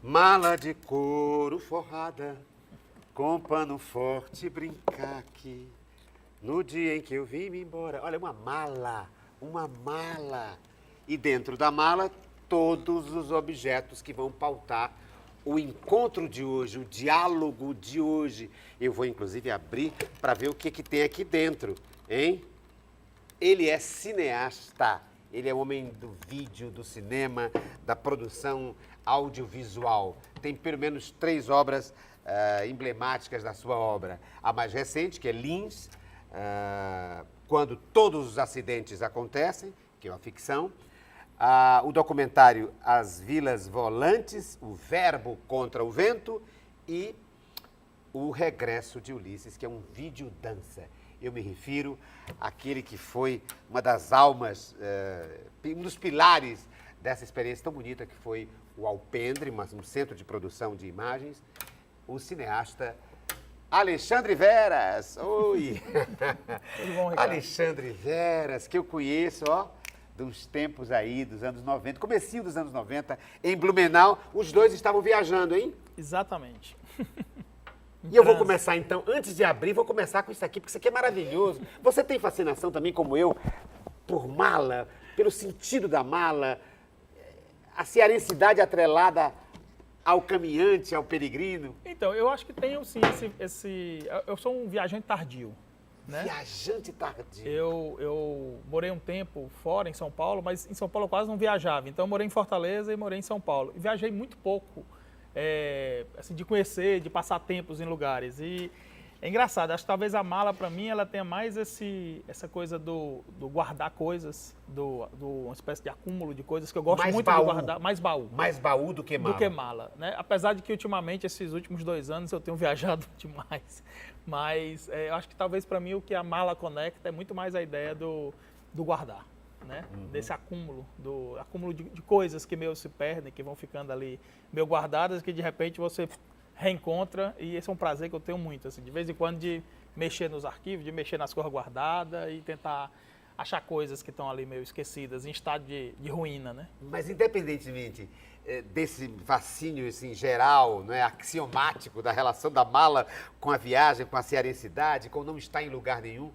Mala de couro forrada, com pano forte brincar aqui. No dia em que eu vim me embora. Olha, uma mala, uma mala. E dentro da mala, todos os objetos que vão pautar o encontro de hoje, o diálogo de hoje. Eu vou, inclusive, abrir para ver o que tem aqui dentro, hein? Ele é cineasta, ele é homem do vídeo, do cinema, da produção audiovisual. Tem pelo menos 3 obras emblemáticas da sua obra. A mais recente, que é Lins, Quando Todos os Acidentes Acontecem, que é uma ficção. O documentário As Vilas Volantes, O Verbo contra o Vento e O Regresso de Ulisses, que é um vídeo-dança. Eu me refiro àquele que foi uma das almas, um dos pilares dessa experiência tão bonita que foi o Alpendre, um centro de produção de imagens, o cineasta Alexandre Veras. Oi! Tudo bom, Ricardo? Alexandre Veras, que eu conheço, ó, dos tempos aí, dos anos 90, comecinho dos anos 90, em Blumenau. Os dois estavam viajando, hein? Exatamente. E eu vou começar, então, antes de abrir, vou começar com isso aqui, porque isso aqui é maravilhoso. Você tem fascinação também, como eu, por mala, pelo sentido da mala, a cearensidade atrelada ao caminhante, ao peregrino? Então, eu acho que tem, sim, eu sou um viajante tardio, né? Viajante tardio. Eu morei um tempo fora, em São Paulo, mas em São Paulo eu quase não viajava. Então, eu morei em Fortaleza e morei em São Paulo. E viajei muito pouco. Assim, de conhecer, de passar tempos em lugares. E é engraçado, acho que talvez a mala, para mim, ela tenha mais essa coisa do guardar coisas, uma espécie de acúmulo de coisas que eu gosto muito de guardar. Mais baú. Mais baú do que mala. Do que mala, né? Apesar de que, ultimamente, esses últimos 2 anos, eu tenho viajado demais. Mas eu acho que talvez, para mim, o que a mala conecta é muito mais a ideia do guardar. Né? Desse acúmulo, de coisas que meio se perdem, que vão ficando ali meio guardadas, que de repente você reencontra, e esse é um prazer que eu tenho muito, assim, de vez em quando, de mexer nos arquivos, de mexer nas coisas guardadas e tentar achar coisas que estão ali meio esquecidas, em estado de ruína, né? Mas independentemente desse fascínio assim, geral, né, axiomático da relação da mala com a viagem, com a cearensidade, com não estar em lugar nenhum,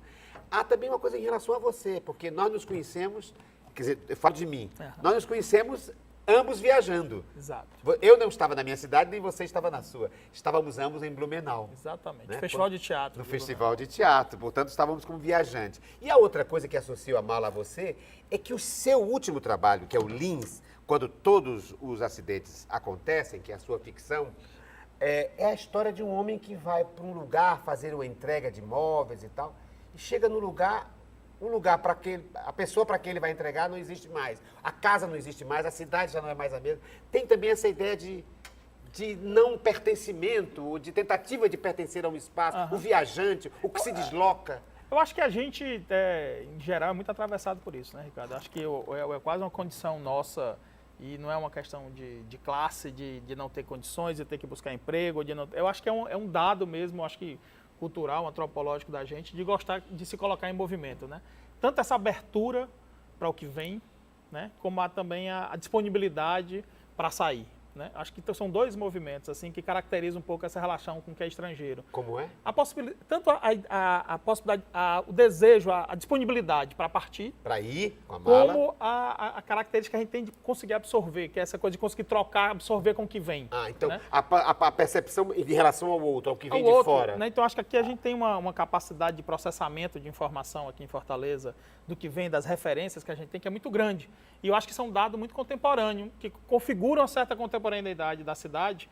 há também uma coisa em relação a você, porque nós nos conhecemos, quer dizer, eu falo de mim, nós nos conhecemos ambos viajando. Exato. Eu não estava na minha cidade, nem você estava na sua. Estávamos ambos em Blumenau. Exatamente. Né? Festival de teatro. No Festival de Teatro, portanto, estávamos como viajantes. E a outra coisa que associo a mala a você é que o seu último trabalho, que é o Lins, Quando Todos os Acidentes Acontecem, que é a sua ficção, é a história de um homem que vai para um lugar fazer uma entrega de móveis e tal, e chega no lugar, um lugar para que a pessoa para quem ele vai entregar não existe mais, a casa não existe mais, a cidade já não é mais a mesma. Tem também essa ideia de não pertencimento, ou de tentativa de pertencer a um espaço, o viajante, o que se desloca. Eu acho que a gente, em geral, é muito atravessado por isso, né, Ricardo? Acho que é quase uma condição nossa, e não é uma questão de classe, de não ter condições, de ter que buscar emprego, eu acho que é um dado mesmo, acho que cultural, antropológico da gente, de gostar de se colocar em movimento, né? Tanto essa abertura para o que vem, né? Como há também a disponibilidade para sair, né? Acho que são 2 movimentos assim que caracterizam um pouco essa relação com o que é estrangeiro. Como é? A possibilidade, tanto a possibilidade, o desejo, a disponibilidade para partir, para ir com a mala, como a característica que a gente tem de conseguir absorver, que é essa coisa de conseguir trocar, absorver com o que vem. Então, né? a percepção em relação ao outro, ao que vem de fora. Né? Então, acho que aqui a gente tem uma capacidade de processamento de informação aqui em Fortaleza, do que vem, das referências que a gente tem, que é muito grande. E eu acho que isso é um dado muito contemporâneo, que configura uma certa contemporaneidade da cidade,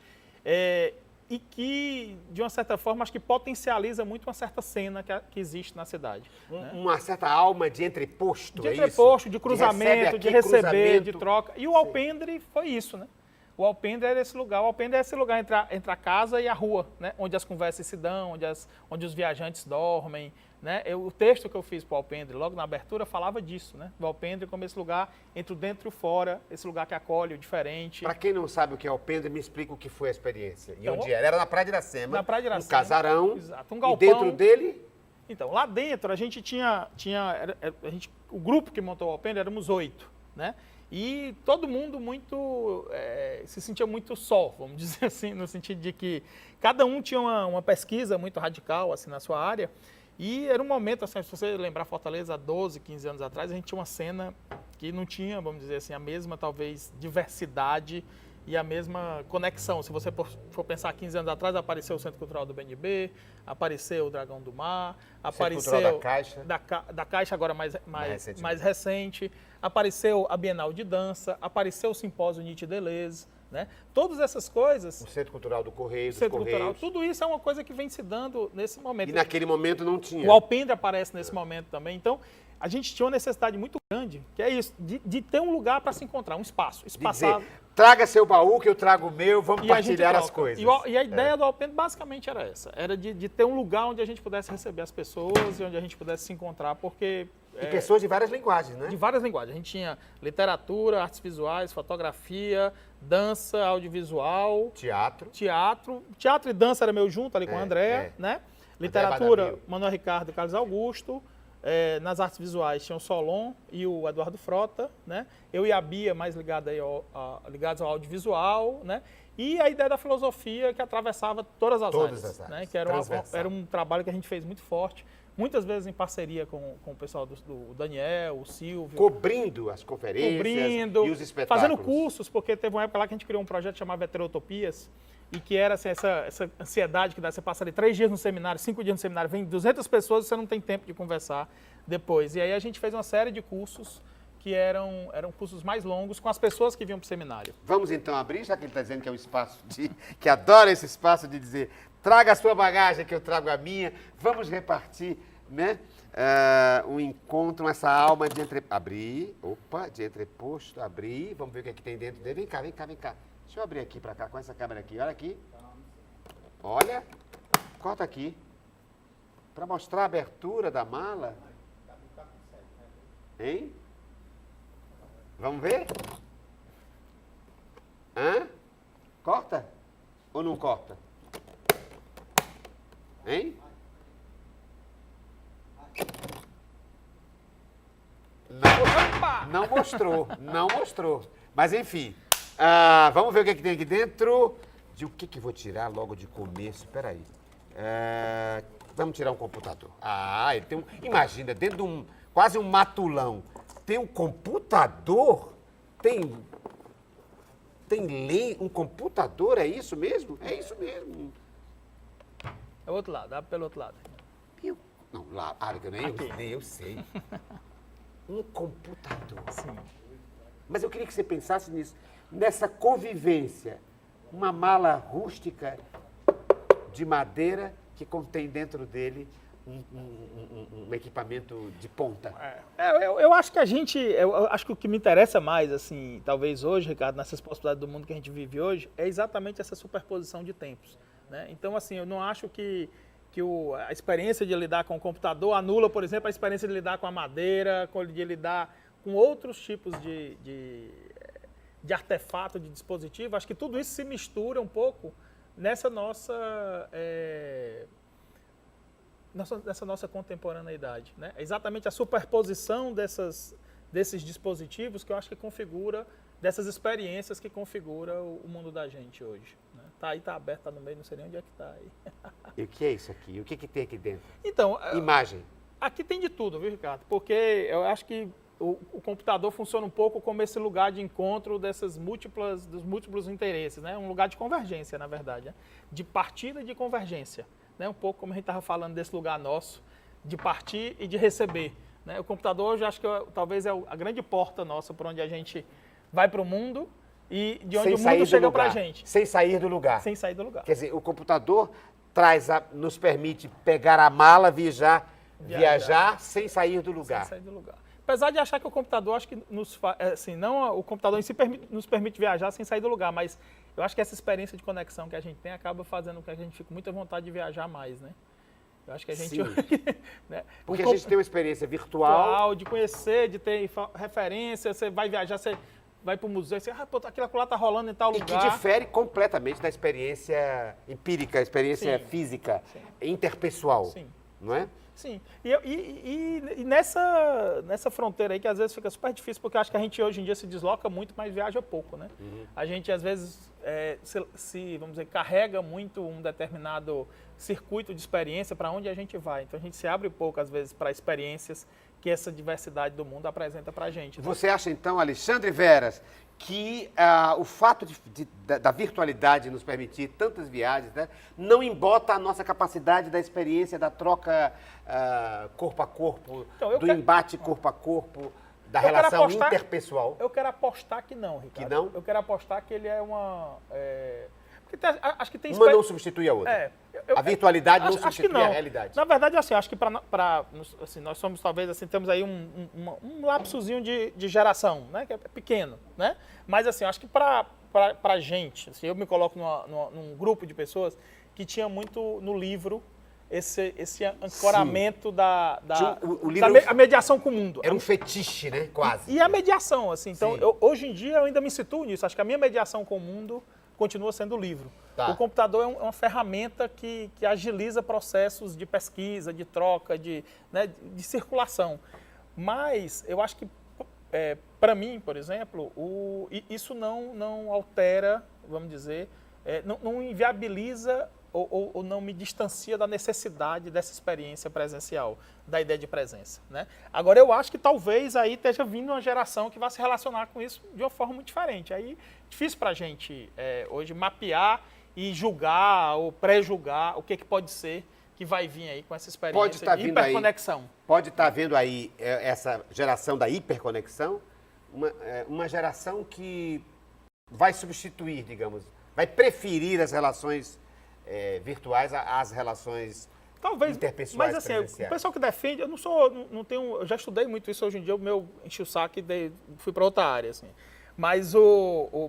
e que, de uma certa forma, acho que potencializa muito uma certa cena que existe na cidade. Né? Uma certa alma de entreposto, de entreposto, de cruzamento, de receber, cruzamento. de troca. E o Alpendre foi isso, né? O Alpendre era esse lugar. O Alpendre é esse lugar entre a casa e a rua, né? Onde as conversas se dão, onde os viajantes dormem. Né? O texto que eu fiz para o Alpendre, logo na abertura, falava disso, né? Do Alpendre como esse lugar entre o dentro e o fora, esse lugar que acolhe o diferente. Para quem não sabe o que é Alpendre, me explica o que foi a experiência. E então, onde era? Era na Praia de Iracema. Na Praia de Iracema. Um casarão. Exato. Um galpão. E dentro dele? Então, lá dentro a gente o grupo que montou o Alpendre éramos 8, né? E todo mundo se sentia muito só, vamos dizer assim, no sentido de que cada um tinha uma pesquisa muito radical assim, na sua área. E era um momento, assim, se você lembrar Fortaleza, há 12, 15 anos atrás, a gente tinha uma cena que não tinha, vamos dizer assim, a mesma, talvez, diversidade e a mesma conexão. Se você for pensar 15 anos atrás, apareceu o Centro Cultural do BNB, apareceu o Dragão do Mar, apareceu da Caixa. Da Caixa agora mais recente, apareceu a Bienal de Dança, apareceu o Simpósio Nietzsche Deleuze, né? Todas essas coisas... O Centro Cultural do Correio, dos Centro Correios. Cultural, tudo isso é uma coisa que vem se dando nesse momento. E naquele momento não tinha. O Alpendre aparece nesse momento também. Então, a gente tinha uma necessidade muito grande, que é isso, de ter um lugar para se encontrar, um espaço. Espaçado. Traga seu baú que eu trago o meu, vamos partilhar as coisas. E a ideia do Alpendre basicamente era essa, era de ter um lugar onde a gente pudesse receber as pessoas e onde a gente pudesse se encontrar, porque... E pessoas de várias linguagens, né? De várias linguagens. A gente tinha literatura, artes visuais, fotografia, dança, audiovisual... Teatro e dança era meu junto ali com a Andréa, né? Literatura, Manuel Ricardo e Carlos Augusto. Nas artes visuais tinha o Solon e o Eduardo Frota, né? Eu e a Bia, mais ligados ao audiovisual, né? E a ideia da filosofia que atravessava todas as áreas. Né? Que era um trabalho que a gente fez muito forte, muitas vezes em parceria com o pessoal do Daniel, o Silvio. Cobrindo as conferências e os espetáculos. Fazendo cursos, porque teve uma época lá que a gente criou um projeto chamado Heterotopias, e que era assim, essa ansiedade que dá, você passa ali 3 dias no seminário, 5 dias no seminário, vem 200 pessoas e você não tem tempo de conversar depois. E aí a gente fez uma série de cursos que eram cursos mais longos com as pessoas que vinham para o seminário. Vamos então abrir, já que ele está dizendo que é um espaço que adora esse espaço de dizer, traga a sua bagagem que eu trago a minha, vamos repartir, né? Um encontro, essa alma de entreposto, abrir, vamos ver o que é que tem dentro dele. Vem cá. Deixa eu abrir aqui para cá, com essa câmera aqui. Olha aqui. Olha. Corta aqui. Para mostrar a abertura da mala. Hein? Vamos ver? Corta? Ou não corta? Hein? Não mostrou. Mas enfim. Vamos ver o que, é que tem aqui dentro. O que eu vou tirar logo de começo? Espera aí. Vamos tirar um computador. Ele tem imagina, dentro de quase um matulão, tem um computador? Um computador, é isso mesmo? É isso mesmo. É o outro lado, dá pelo outro lado. Não, lá, nem eu sei. Um computador. Sim. Mas eu queria que você pensasse nisso. Nessa convivência, uma mala rústica de madeira que contém dentro dele um equipamento de ponta. Eu acho que eu acho que o que me interessa mais, assim, talvez hoje, Ricardo, nessas possibilidades do mundo que a gente vive hoje, é exatamente essa superposição de tempos, né? Então, assim, eu não acho que a experiência de lidar com o computador anula, por exemplo, a experiência de lidar com a madeira, de lidar com outros tipos de artefato, de dispositivo. Acho que tudo isso se mistura um pouco nessa nossa contemporaneidade, né? É exatamente a superposição desses dispositivos que eu acho que configura, dessas experiências que configura o mundo da gente hoje, né? Tá aberto, tá no meio, não sei nem onde é que tá aí. E o que é isso aqui? O que tem aqui dentro? Então, imagem. Aqui tem de tudo, viu, Ricardo? Porque eu acho que o computador funciona um pouco como esse lugar de encontro dos múltiplos interesses, né? Um lugar de convergência, na verdade, né? De partida e de convergência, né? Um pouco como a gente estava falando desse lugar nosso, de partir e de receber, né? O computador, hoje, acho que talvez é a grande porta nossa por onde a gente vai para o mundo e de onde o mundo chega para a gente. Sem sair do lugar. Sem sair do lugar. Quer dizer, o computador nos permite pegar a mala, viajar sem sair do lugar. Sem sair do lugar. Apesar de achar que o computador, acho que o computador em si nos permite viajar sem sair do lugar, mas eu acho que essa experiência de conexão que a gente tem acaba fazendo com que a gente fique com muita vontade de viajar mais, né? Eu acho que a gente... né? Porque a gente tem uma experiência virtual. De conhecer, de ter referência, você vai viajar, você vai para o museu, você, aquilo lá está rolando em tal lugar. E que difere completamente da experiência empírica, experiência física, interpessoal. Sim. não é? Sim, e nessa fronteira aí que às vezes fica super difícil, porque eu acho que a gente hoje em dia se desloca muito, mas viaja pouco, né? A gente às vezes vamos dizer, carrega muito um determinado circuito de experiência para onde a gente vai. Então a gente se abre pouco às vezes para experiências que essa diversidade do mundo apresenta para a gente. Né? Você acha então, Alexandre Veras, que o fato da virtualidade nos permitir tantas viagens, né, não embota a nossa capacidade da experiência, da troca corpo a corpo, então, embate corpo a corpo, da relação interpessoal? Eu quero apostar que não, Ricardo. Que não? Eu quero apostar que ele é uma... acho que tem uma não substitui a outra. A virtualidade não substitui a realidade. Na verdade, assim, acho que assim, nós somos talvez assim, temos aí um lapsozinho de geração, né, que é pequeno, né? Mas assim, acho que para a gente, assim, eu me coloco num grupo de pessoas que tinha muito no livro esse ancoramento a mediação com o mundo. Era um fetiche, né? Quase. E a mediação, assim. Então, hoje em dia eu ainda me situo nisso. Acho que a minha mediação com o mundo continua sendo o livro. Tá. O computador é uma ferramenta que agiliza processos de pesquisa, de troca, de circulação. Mas eu acho que, para mim, por exemplo, isso não altera, vamos dizer, não inviabiliza ou não me distancia da necessidade dessa experiência presencial, da ideia de presença. Né? Agora, eu acho que talvez aí esteja vindo uma geração que vai se relacionar com isso de uma forma muito diferente. Aí, difícil para a gente hoje mapear e julgar ou pré-julgar o que pode ser que vai vir aí com essa experiência de hiperconexão. Pode estar vendo aí essa geração da hiperconexão, uma geração que vai substituir, digamos, vai preferir as relações virtuais às relações interpessoais. Mas assim, o pessoal que defende, eu já estudei muito isso hoje em dia, enchi o saco e fui para outra área, assim. Mas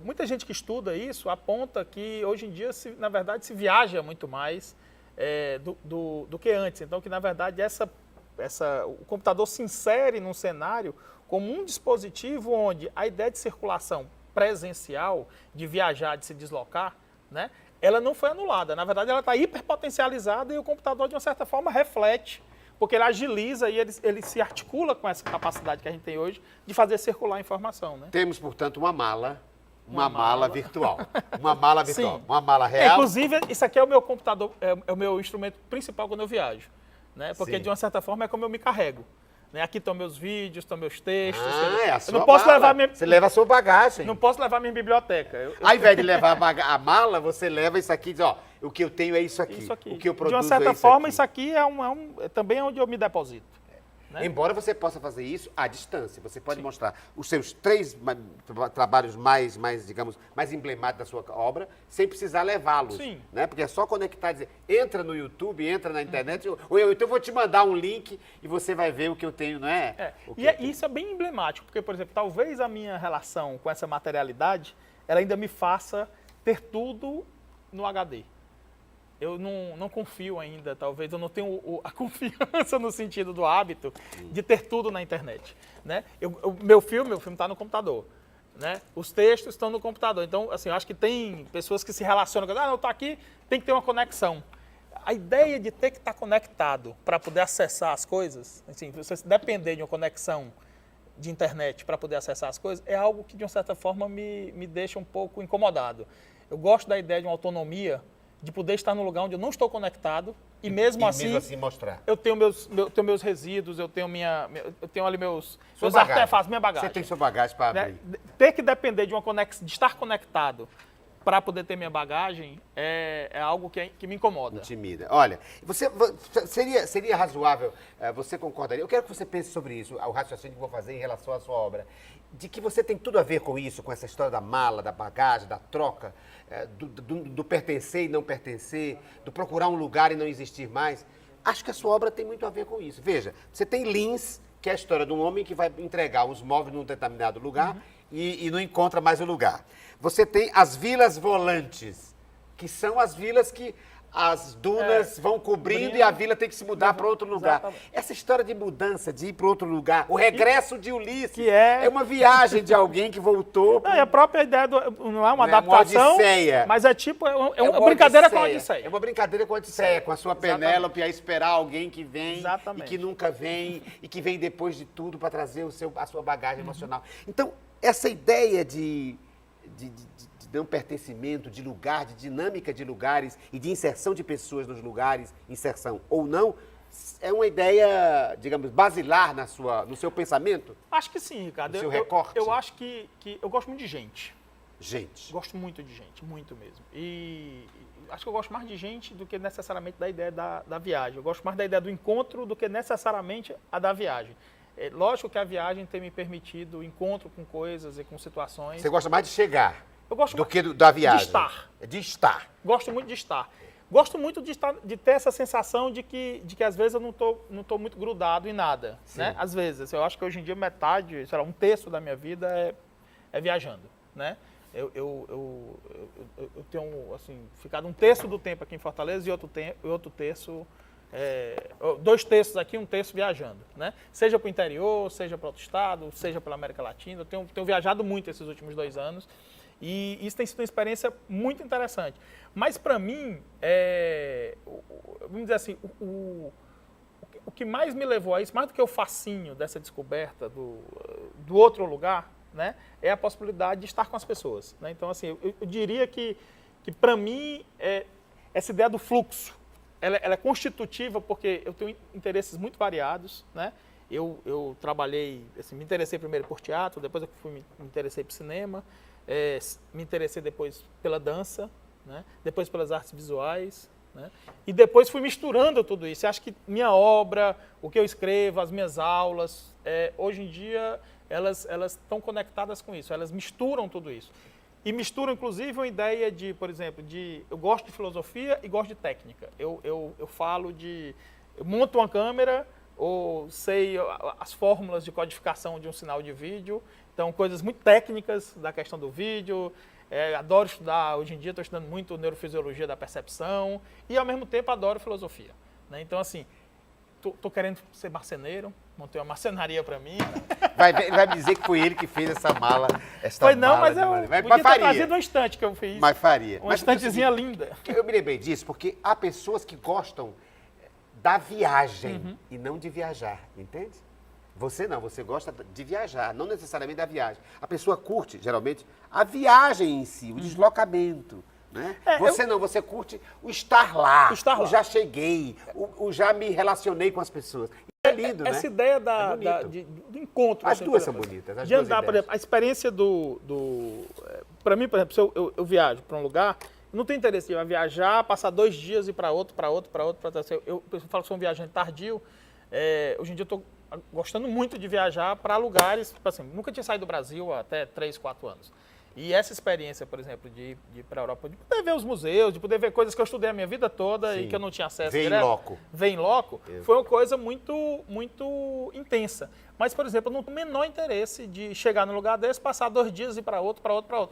muita gente que estuda isso aponta que hoje em dia, na verdade, se viaja muito mais do que antes. Então, que na verdade o computador se insere num cenário como um dispositivo onde a ideia de circulação presencial, de viajar, de se deslocar, né, ela não foi anulada. Na verdade, ela está hiperpotencializada e o computador, de uma certa forma, reflete, porque ele agiliza e ele se articula com essa capacidade que a gente tem hoje de fazer circular a informação. Né? Temos, portanto, uma mala virtual. Uma mala virtual. Sim. Uma mala real. Inclusive, isso aqui é o meu computador, é o meu instrumento principal quando eu viajo. Né? Porque, de uma certa forma, é como eu me carrego. Né? Aqui estão meus vídeos, estão meus textos. É a sua não posso mala. Você leva a sua bagagem. Não posso levar minha biblioteca. Ao invés de levar a mala, você leva isso aqui e diz, ó, o que eu tenho é isso aqui. Isso aqui. O que eu produzo de uma certa forma, aqui. Isso aqui também é onde eu me deposito. Né? Embora você possa fazer isso à distância. Você pode mostrar os seus 3 trabalhos mais, digamos, mais emblemáticos da sua obra, sem precisar levá-los. Sim. Né? Porque é só conectar, dizer, entra no YouTube, entra na internet, ou então eu vou te mandar um link e você vai ver o que eu tenho, não é? Isso é bem emblemático, porque, por exemplo, talvez a minha relação com essa materialidade, ela ainda me faça ter tudo no HD. Eu não confio ainda, talvez, eu não tenho a confiança no sentido do hábito de ter tudo na internet. Né? Meu filme está no computador. Né? Os textos estão no computador. Então, assim, eu acho que tem pessoas que se relacionam com, eu estou aqui, tem que ter uma conexão. A ideia de ter que estar conectado para poder acessar as coisas, assim, você depender de uma conexão de internet para poder acessar as coisas, é algo que, de uma certa forma, me deixa um pouco incomodado. Eu gosto da ideia de uma autonomia, de poder estar num lugar onde eu não estou conectado e mesmo assim mostrar. Eu tenho meus resíduos, eu tenho ali meus artefatos, minha bagagem. Você tem sua bagagem para abrir. Ter que depender de de estar conectado para poder ter minha bagagem é algo que me incomoda. Intimida. Olha, seria razoável, você concordaria? Eu quero que você pense sobre isso, o raciocínio que vou fazer em relação à sua obra, de que você tem tudo a ver com isso, com essa história da mala, da bagagem, da troca, do pertencer e não pertencer, do procurar um lugar e não existir mais. Acho que a sua obra tem muito a ver com isso. Veja, você tem Lins, que é a história de um homem que vai entregar os móveis num determinado lugar e não encontra mais o lugar. Você tem as vilas volantes, que são as vilas que as dunas vão cobrindo e a vila tem que se mudar para outro lugar. Exatamente. Essa história de mudança, de ir para outro lugar, o regresso de Ulisses, que é uma viagem de alguém que voltou. Não, e a própria ideia não é uma Não é uma adaptação, odisseia. mas é tipo, é uma brincadeira com a Odisseia. É uma brincadeira com a Odisseia, com a sua Penélope a esperar alguém que vem Exatamente. e que nunca vem e que vem depois de tudo para trazer a sua bagagem emocional. Então, essa ideia de não pertencimento, de lugar, de dinâmica de lugares e de inserção de pessoas nos lugares, inserção ou não, é uma ideia, digamos, basilar no seu pensamento? Acho que sim, Ricardo. No seu recorte? Eu acho que eu gosto muito de gente. Gente. Gosto muito de gente, muito mesmo. E acho que eu gosto mais de gente do que necessariamente da ideia da viagem. Eu gosto mais da ideia do encontro do que necessariamente a da viagem. É lógico que a viagem tem me permitido o encontro com coisas e com situações. Você gosta mais de chegar Eu gosto do que da viagem? De estar. De estar. Gosto muito de estar. Gosto muito de ter essa sensação de que às vezes eu não tô muito grudado em nada, né? Às vezes. Eu acho que hoje em dia metade, sei lá, um terço da minha vida é viajando, né? Eu tenho, assim, ficado um terço do tempo aqui em Fortaleza e outro terço, 2 terços aqui, 1 terço viajando, né? Seja para o interior, seja para outro estado, seja pela América Latina. Eu tenho viajado muito esses últimos 2 anos. E isso tem sido uma experiência muito interessante. Mas, para mim, vamos dizer assim, o que mais me levou a isso, mais do que o fascínio dessa descoberta do outro lugar, né, é a possibilidade de estar com as pessoas. Né? Então, assim, eu diria que para mim, essa ideia do fluxo, ela é constitutiva porque eu tenho interesses muito variados, né? Eu trabalhei, assim, me interessei primeiro por teatro, depois me interessei por cinema, me interessei depois pela dança, né? Depois pelas artes visuais, né? E depois fui misturando tudo isso. Eu acho que minha obra, o que eu escrevo, as minhas aulas, hoje em dia, elas estão conectadas com isso, elas misturam tudo isso. E misturam, inclusive, uma ideia de, por exemplo, eu gosto de filosofia e gosto de técnica. Eu monto uma câmera, ou sei as fórmulas de codificação de um sinal de vídeo. Então, coisas muito técnicas da questão do vídeo. Adoro estudar, hoje em dia estou estudando muito neurofisiologia da percepção e, ao mesmo tempo, adoro filosofia. Né? Então, assim, estou querendo ser marceneiro, montei uma marcenaria para mim. Vai me dizer que foi ele que fez essa mala. Foi não, mas eu podia ter trazido uma estante que eu fiz. Mas faria. Uma estantezinha linda. Eu me lembrei disso porque há pessoas que gostam da viagem e não de viajar, entende? Você não, você gosta de viajar, não necessariamente da viagem. A pessoa curte, geralmente, a viagem em si, o deslocamento. Né? Você curte o estar lá, o já cheguei, o já me relacionei com as pessoas. É lindo, essa né? ideia do encontro. As duas são bonitas. De andar, por exemplo, a experiência para mim, por exemplo, se eu viajo para um lugar, não tenho interesse em viajar, passar 2 dias e ir para outro. Eu falo que sou um viajante tardio. Hoje em dia eu estou gostando muito de viajar para lugares, tipo assim, nunca tinha saído do Brasil há até 3, 4 anos. E essa experiência, por exemplo, de ir para a Europa, de poder ver os museus, de poder ver coisas que eu estudei a minha vida toda e que eu não tinha acesso direto. Ver em loco. Foi uma coisa muito, muito intensa. Mas, por exemplo, eu não tenho o menor interesse de chegar num lugar desse, passar 2 dias e ir para outro.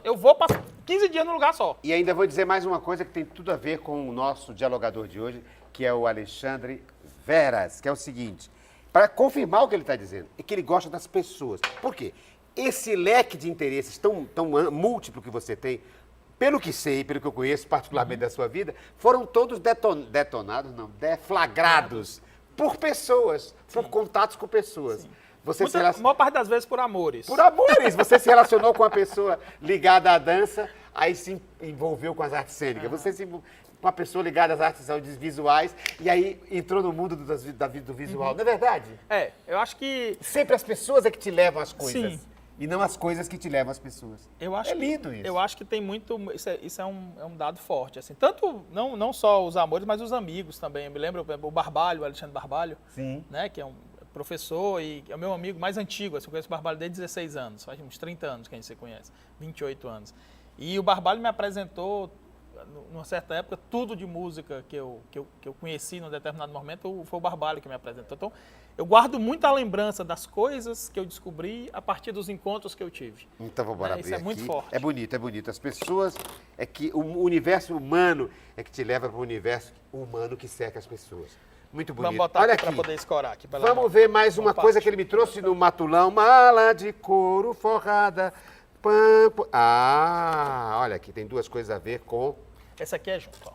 Eu vou passar 15 dias num lugar só. E ainda vou dizer mais uma coisa que tem tudo a ver com o nosso dialogador de hoje, que é o Alexandre Veras, que é o seguinte, para confirmar o que ele está dizendo, é que ele gosta das pessoas. Por quê? Esse leque de interesses tão múltiplo que você tem, pelo que sei, pelo que eu conheço particularmente da sua vida, foram todos deflagrados por pessoas, por contatos com pessoas. A maior parte das vezes por amores. Por amores. Você se relacionou com uma pessoa ligada à dança, aí se envolveu com as artes cênicas. Você se com uma pessoa ligada às artes audiovisuais e aí entrou no mundo do visual. Não é verdade? Eu acho que... Sempre as pessoas é que te levam às coisas. Sim. E não as coisas que te levam às pessoas. É lindo isso. Eu acho que tem muito... Isso é um dado forte. Assim. Tanto, não só os amores, mas os amigos também. Eu me lembro, o Barbalho, o Alexandre Barbalho, né, que é um professor e é o meu amigo mais antigo. Assim, eu conheço o Barbalho desde 16 anos. Faz uns 30 anos que a gente se conhece. 28 anos. E o Barbalho me apresentou numa certa época, tudo de música que eu conheci num determinado momento foi o Barbalho que me apresentou. Então, eu guardo muita lembrança das coisas que eu descobri a partir dos encontros que eu tive. Então, vamos abrir Isso é aqui. muito forte. É bonito, é bonito. As pessoas, é que o universo humano é que te leva para o universo humano que cerca as pessoas. Muito bonito. Vamos botar Olha aqui para poder escorar. Aqui pela Vamos mão. ver mais uma parte. coisa que ele me trouxe no matulão. Mala de couro forrada. Olha aqui, tem duas coisas a ver com... Esse aqui é junto, ó.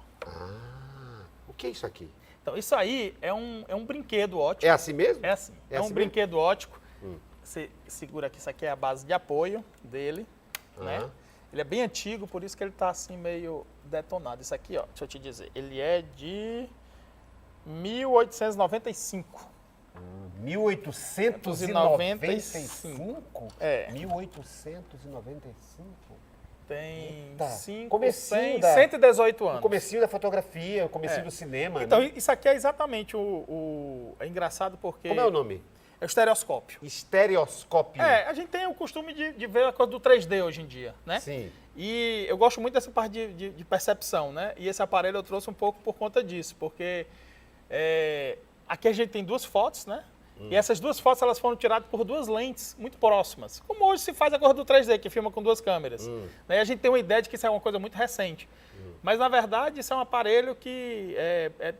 O que é isso aqui? Então, isso aí é um brinquedo ótico. É assim mesmo? É assim. É É assim um mesmo? brinquedo ótico. Você segura aqui, isso aqui é a base de apoio dele, né? Ele é bem antigo, por isso que ele tá assim meio detonado. Isso aqui, ó, deixa eu te dizer, ele é de 1895. 1895? É. 1895? Tem Eita, 5, comecinho 100, da- 118 O anos. comecinho da fotografia, o comecinho É. do cinema, Então, né? isso aqui é exatamente É engraçado porque... Como é o nome? É o estereoscópio. Estereoscópio. É, a gente tem o costume de ver a coisa do 3D hoje em dia, né? Sim. E eu gosto muito dessa parte de percepção, né? E esse aparelho eu trouxe um pouco por conta disso, porque aqui a gente tem duas fotos, né? E essas duas fotos elas foram tiradas por duas lentes muito próximas, como hoje se faz a coisa do 3D, que filma com duas câmeras. Né? E a gente tem uma ideia de que isso é uma coisa muito recente. Mas, na verdade, isso é um aparelho que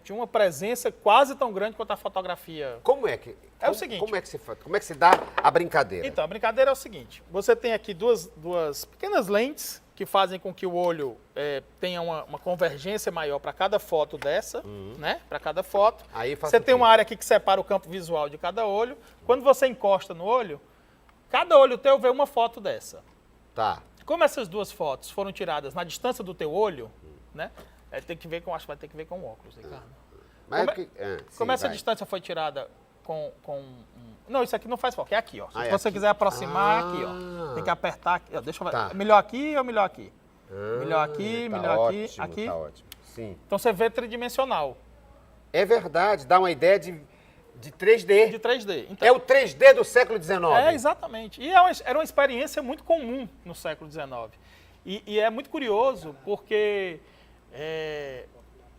tinha uma presença quase tão grande quanto a fotografia. Como é que... É o seguinte. Como é que se faz? Como é que se dá a brincadeira? Então, a brincadeira é o seguinte. Você tem aqui duas pequenas lentes que fazem com que o olho tenha uma convergência maior para cada foto dessa, né? Para cada foto. Aí faz você o tem quê? uma área aqui que separa o campo visual de cada olho. Quando você encosta no olho, cada olho teu vê uma foto dessa. Tá. Como essas duas fotos foram tiradas na distância do teu olho, né? Tem que ver com, acho que vai ter que ver com o óculos, Ricardo. Mas Como como essa distância foi tirada Não, isso aqui não faz foco, é aqui, ó. Se é você aqui. quiser aproximar, aqui, ó. Tem que apertar aqui, ó. Deixa eu ver. Tá. Melhor aqui ou melhor aqui? Melhor aqui, tá melhor ótimo, aqui. Tá ótimo. Sim. Então você vê tridimensional, É verdade, dá uma ideia de 3D. de 3D. Então, É o 3D do século XIX. exatamente. E era uma experiência muito comum no século XIX. E é muito curioso porque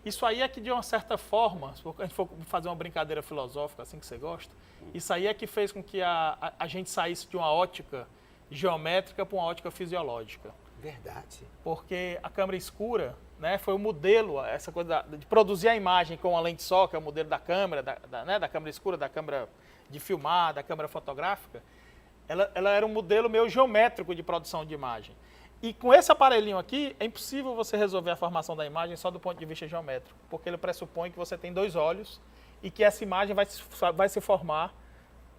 isso aí é que, de uma certa forma, se a gente for fazer uma brincadeira filosófica, assim que você gosta, isso aí é que fez com que a gente saísse de uma ótica geométrica para uma ótica fisiológica. Verdade. Porque a câmera escura, né, foi o modelo, essa coisa de produzir a imagem com uma lente só, que é o modelo da câmera, da câmera escura, da câmera de filmar, da câmera fotográfica, ela era um modelo meio geométrico de produção de imagem. E com esse aparelhinho aqui, é impossível você resolver a formação da imagem só do ponto de vista geométrico, porque ele pressupõe que você tem dois olhos e que essa imagem vai se formar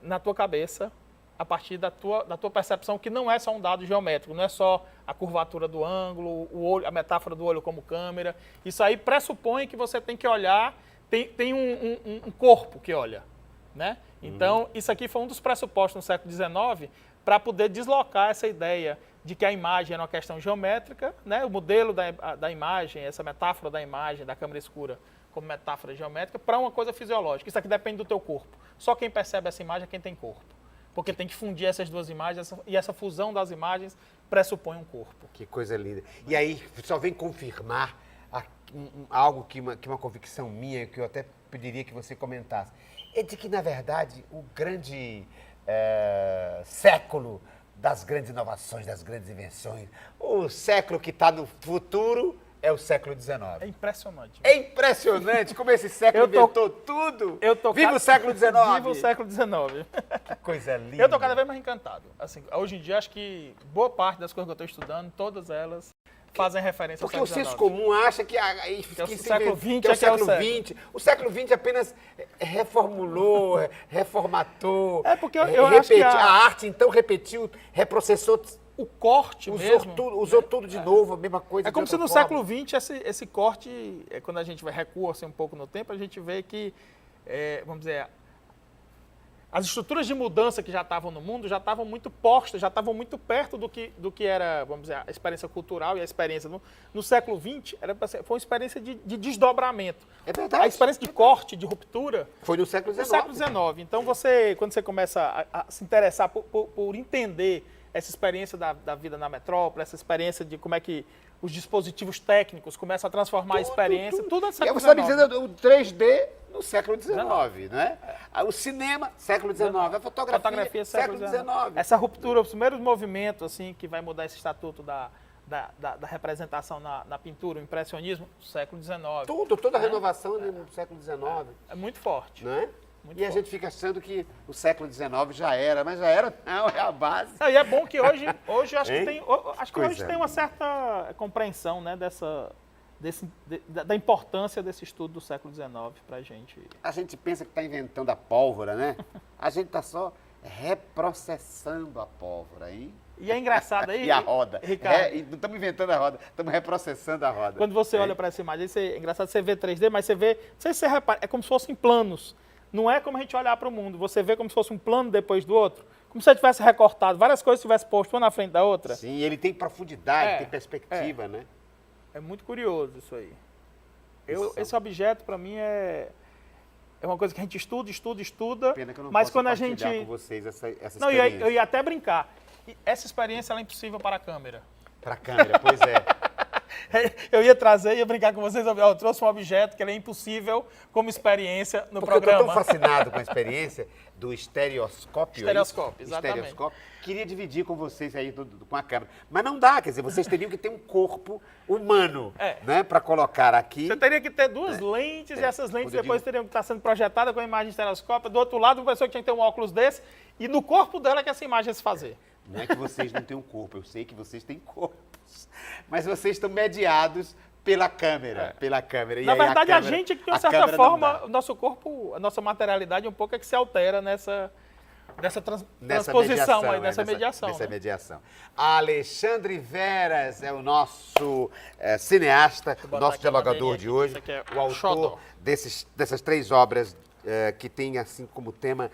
na tua cabeça a partir da tua percepção, que não é só um dado geométrico, não é só a curvatura do ângulo, o olho, a metáfora do olho como câmera. Isso aí pressupõe que você tem que olhar, tem um corpo que olha, né? Então, isso aqui foi um dos pressupostos no século XIX para poder deslocar essa ideia de que a imagem era uma questão geométrica, né? O modelo da imagem, essa metáfora da imagem, da câmera escura como metáfora geométrica, para uma coisa fisiológica. Isso aqui depende do teu corpo. Só quem percebe essa imagem é quem tem corpo. Porque tem que fundir essas duas imagens e essa fusão das imagens pressupõe um corpo. Que coisa linda. E aí, só vem confirmar algo que uma convicção minha, que eu até pediria que você comentasse. É de que, na verdade, o grande século das grandes inovações, das grandes invenções, o século que está no futuro é o século XIX. É impressionante. É impressionante como esse século inventou tudo. Viva o século XIX! Viva o século XIX! Que coisa linda. Eu estou cada vez mais encantado. Assim, hoje em dia, acho que boa parte das coisas que eu estou estudando, todas elas fazem referência ao Porque o século senso XIX. comum acha que, o século XX que é o é que é o século século. XX. O século XX apenas reformulou, reformatou. É porque eu acho que a arte, então, repetiu, reprocessou, O corte mesmo... usou tudo de novo, a mesma coisa. É como de se no outra forma. século XX esse corte, quando a gente recua assim, um pouco no tempo, a gente vê que, vamos dizer, as estruturas de mudança que já estavam no mundo já estavam muito postas, já estavam muito perto do que era, vamos dizer, a experiência cultural e a experiência no século XX, foi uma experiência de desdobramento. É verdade. A experiência de corte, de ruptura, Foi no século XIX. no século XIX. Então, quando você começa a se interessar por entender essa experiência da vida na metrópole, essa experiência de como é que os dispositivos técnicos, começa a transformar a experiência, tudo é E século você está me XIX. dizendo o 3D no século XIX, não é? O cinema, século XIX. A fotografia século XIX. Essa ruptura, os primeiros movimentos assim, que vai mudar esse estatuto da representação na pintura, o impressionismo, século XIX. Toda a renovação no século XIX. É muito forte. Não é? Muito E a forte. gente fica achando que o século XIX já era, mas já era não, é a base. Não, e é bom que hoje eu acho Hein? que tem, acho que Coisa hoje tem uma certa compreensão, né, da importância desse estudo do século XIX para a gente. A gente pensa que está inventando a pólvora, né? A gente está só reprocessando a pólvora, hein? E é engraçado aí, E a roda. Ricardo, Não estamos inventando a roda, estamos reprocessando a roda. quando você olha para essa imagem, é engraçado você vê 3D, mas você vê, não sei se você repara, é como se fossem planos. Não é como a gente olhar para o mundo, você vê como se fosse um plano depois do outro, como se você tivesse recortado, várias coisas tivesse posto uma na frente da outra. Sim, ele tem profundidade, É, tem perspectiva, né? É muito curioso isso aí. Isso. Esse objeto, para mim, é uma coisa que a gente estuda, Pena que eu não mas posso quando a compartilhar gente... com vocês essa Não, experiência. eu ia até brincar. E essa experiência ela é impossível para a câmera. Para a câmera, pois é. Eu ia brincar com vocês, eu trouxe um objeto que ele é impossível como experiência no Porque eu programa. estou tão fascinado com a experiência do estereoscópio. Estereoscópio, é isso? exatamente. Estereoscópio. Queria dividir com vocês aí com a câmera. Mas não dá, quer dizer, vocês teriam que ter um corpo humano, né? Para colocar aqui. Você teria que ter duas lentes, e essas lentes depois teriam que estar sendo projetadas com a imagem estereoscópica. Do outro lado, uma pessoa que tinha que ter um óculos desse, e no corpo dela que essa imagem ia se fazer. Não é que vocês não têm um corpo, eu sei que vocês têm corpos. Mas vocês estão mediados pela câmera. Pela câmera. Na verdade, a câmera, gente, de uma a certa câmera não forma, dá. o nosso corpo, a nossa materialidade um pouco é que se altera nessa Nessa transposição mediação, aí, nessa mediação. Nessa né? mediação. Alexandre Veras é o nosso cineasta, o botar nosso aqui a dialogador bandeirinha de aqui, hoje, isso aqui é o autor xodó. dessas três obras que tem assim como tema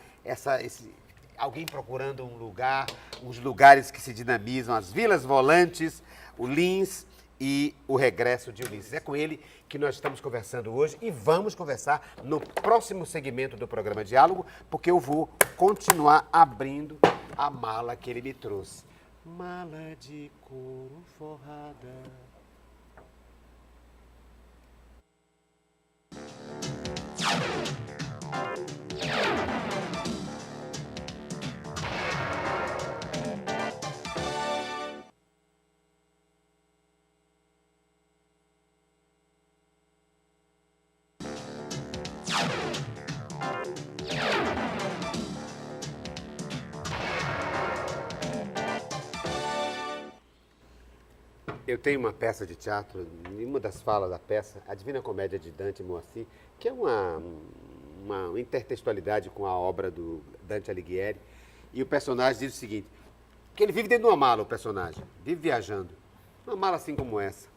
alguém procurando um lugar, os lugares que se dinamizam, as vilas volantes, o Lins e o regresso de Ulisses. É com ele que nós estamos conversando hoje e vamos conversar no próximo segmento do programa Diálogo, porque eu vou continuar abrindo a mala que ele me trouxe. Mala de couro forrada. Eu tenho uma peça de teatro, em uma das falas da peça, a Divina Comédia de Dante Moacir, que é uma intertextualidade com a obra do Dante Alighieri. E o personagem diz o seguinte, que ele vive dentro de uma mala, o personagem, vive viajando. Uma mala assim como essa,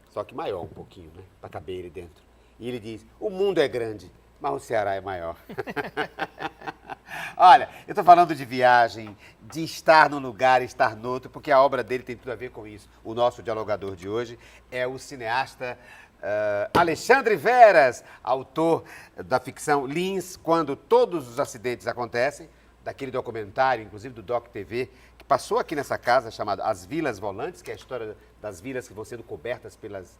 só que maior um pouquinho, né, para caber ele dentro. E ele diz, o mundo é grande, mas o Ceará é maior. Olha, eu estou falando de viagem, de estar num lugar e estar no outro, porque a obra dele tem tudo a ver com isso. O nosso dialogador de hoje é o cineasta Alexandre Veras, autor da ficção Lins, Quando Todos os Acidentes Acontecem, daquele documentário, inclusive do Doc TV, que passou aqui nessa casa, chamado As Vilas Volantes, que é a história das vilas que vão sendo cobertas pelas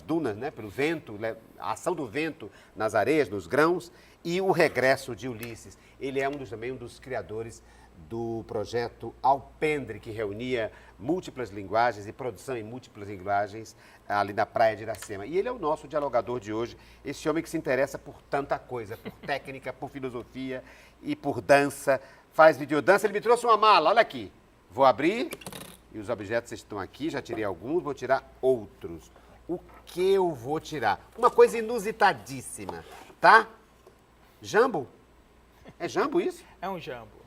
dunas, né? Pelo vento, a ação do vento nas areias, nos grãos, e o regresso de Ulisses. Ele é também um dos criadores do projeto Alpendre, que reunia múltiplas linguagens e produção em múltiplas linguagens ali na praia de Iracema. E ele é o nosso dialogador de hoje, esse homem que se interessa por tanta coisa, por técnica, por filosofia e por dança. Faz videodança, ele me trouxe uma mala, olha aqui. Vou abrir e os objetos estão aqui, já tirei alguns, vou tirar outros. O que eu vou tirar? Uma coisa inusitadíssima, tá? Jambo? É jambo isso? É um jambo.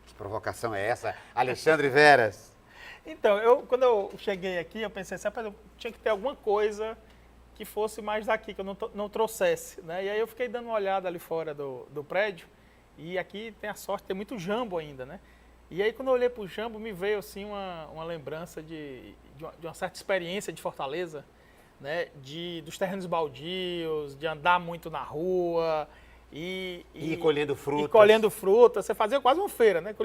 Que provocação é essa? Alexandre Veras. Então, quando eu cheguei aqui, eu pensei assim, eu tinha que ter alguma coisa que fosse mais daqui, que eu não trouxesse, né? E aí eu fiquei dando uma olhada ali fora do prédio, e aqui tem a sorte de ter muito jambo ainda, né? E aí quando eu olhei para o jambo, me veio assim uma lembrança de uma certa experiência de Fortaleza, né? Dos terrenos baldios, de andar muito na rua, E colhendo frutas. E colhendo frutas. Você fazia quase uma feira, né?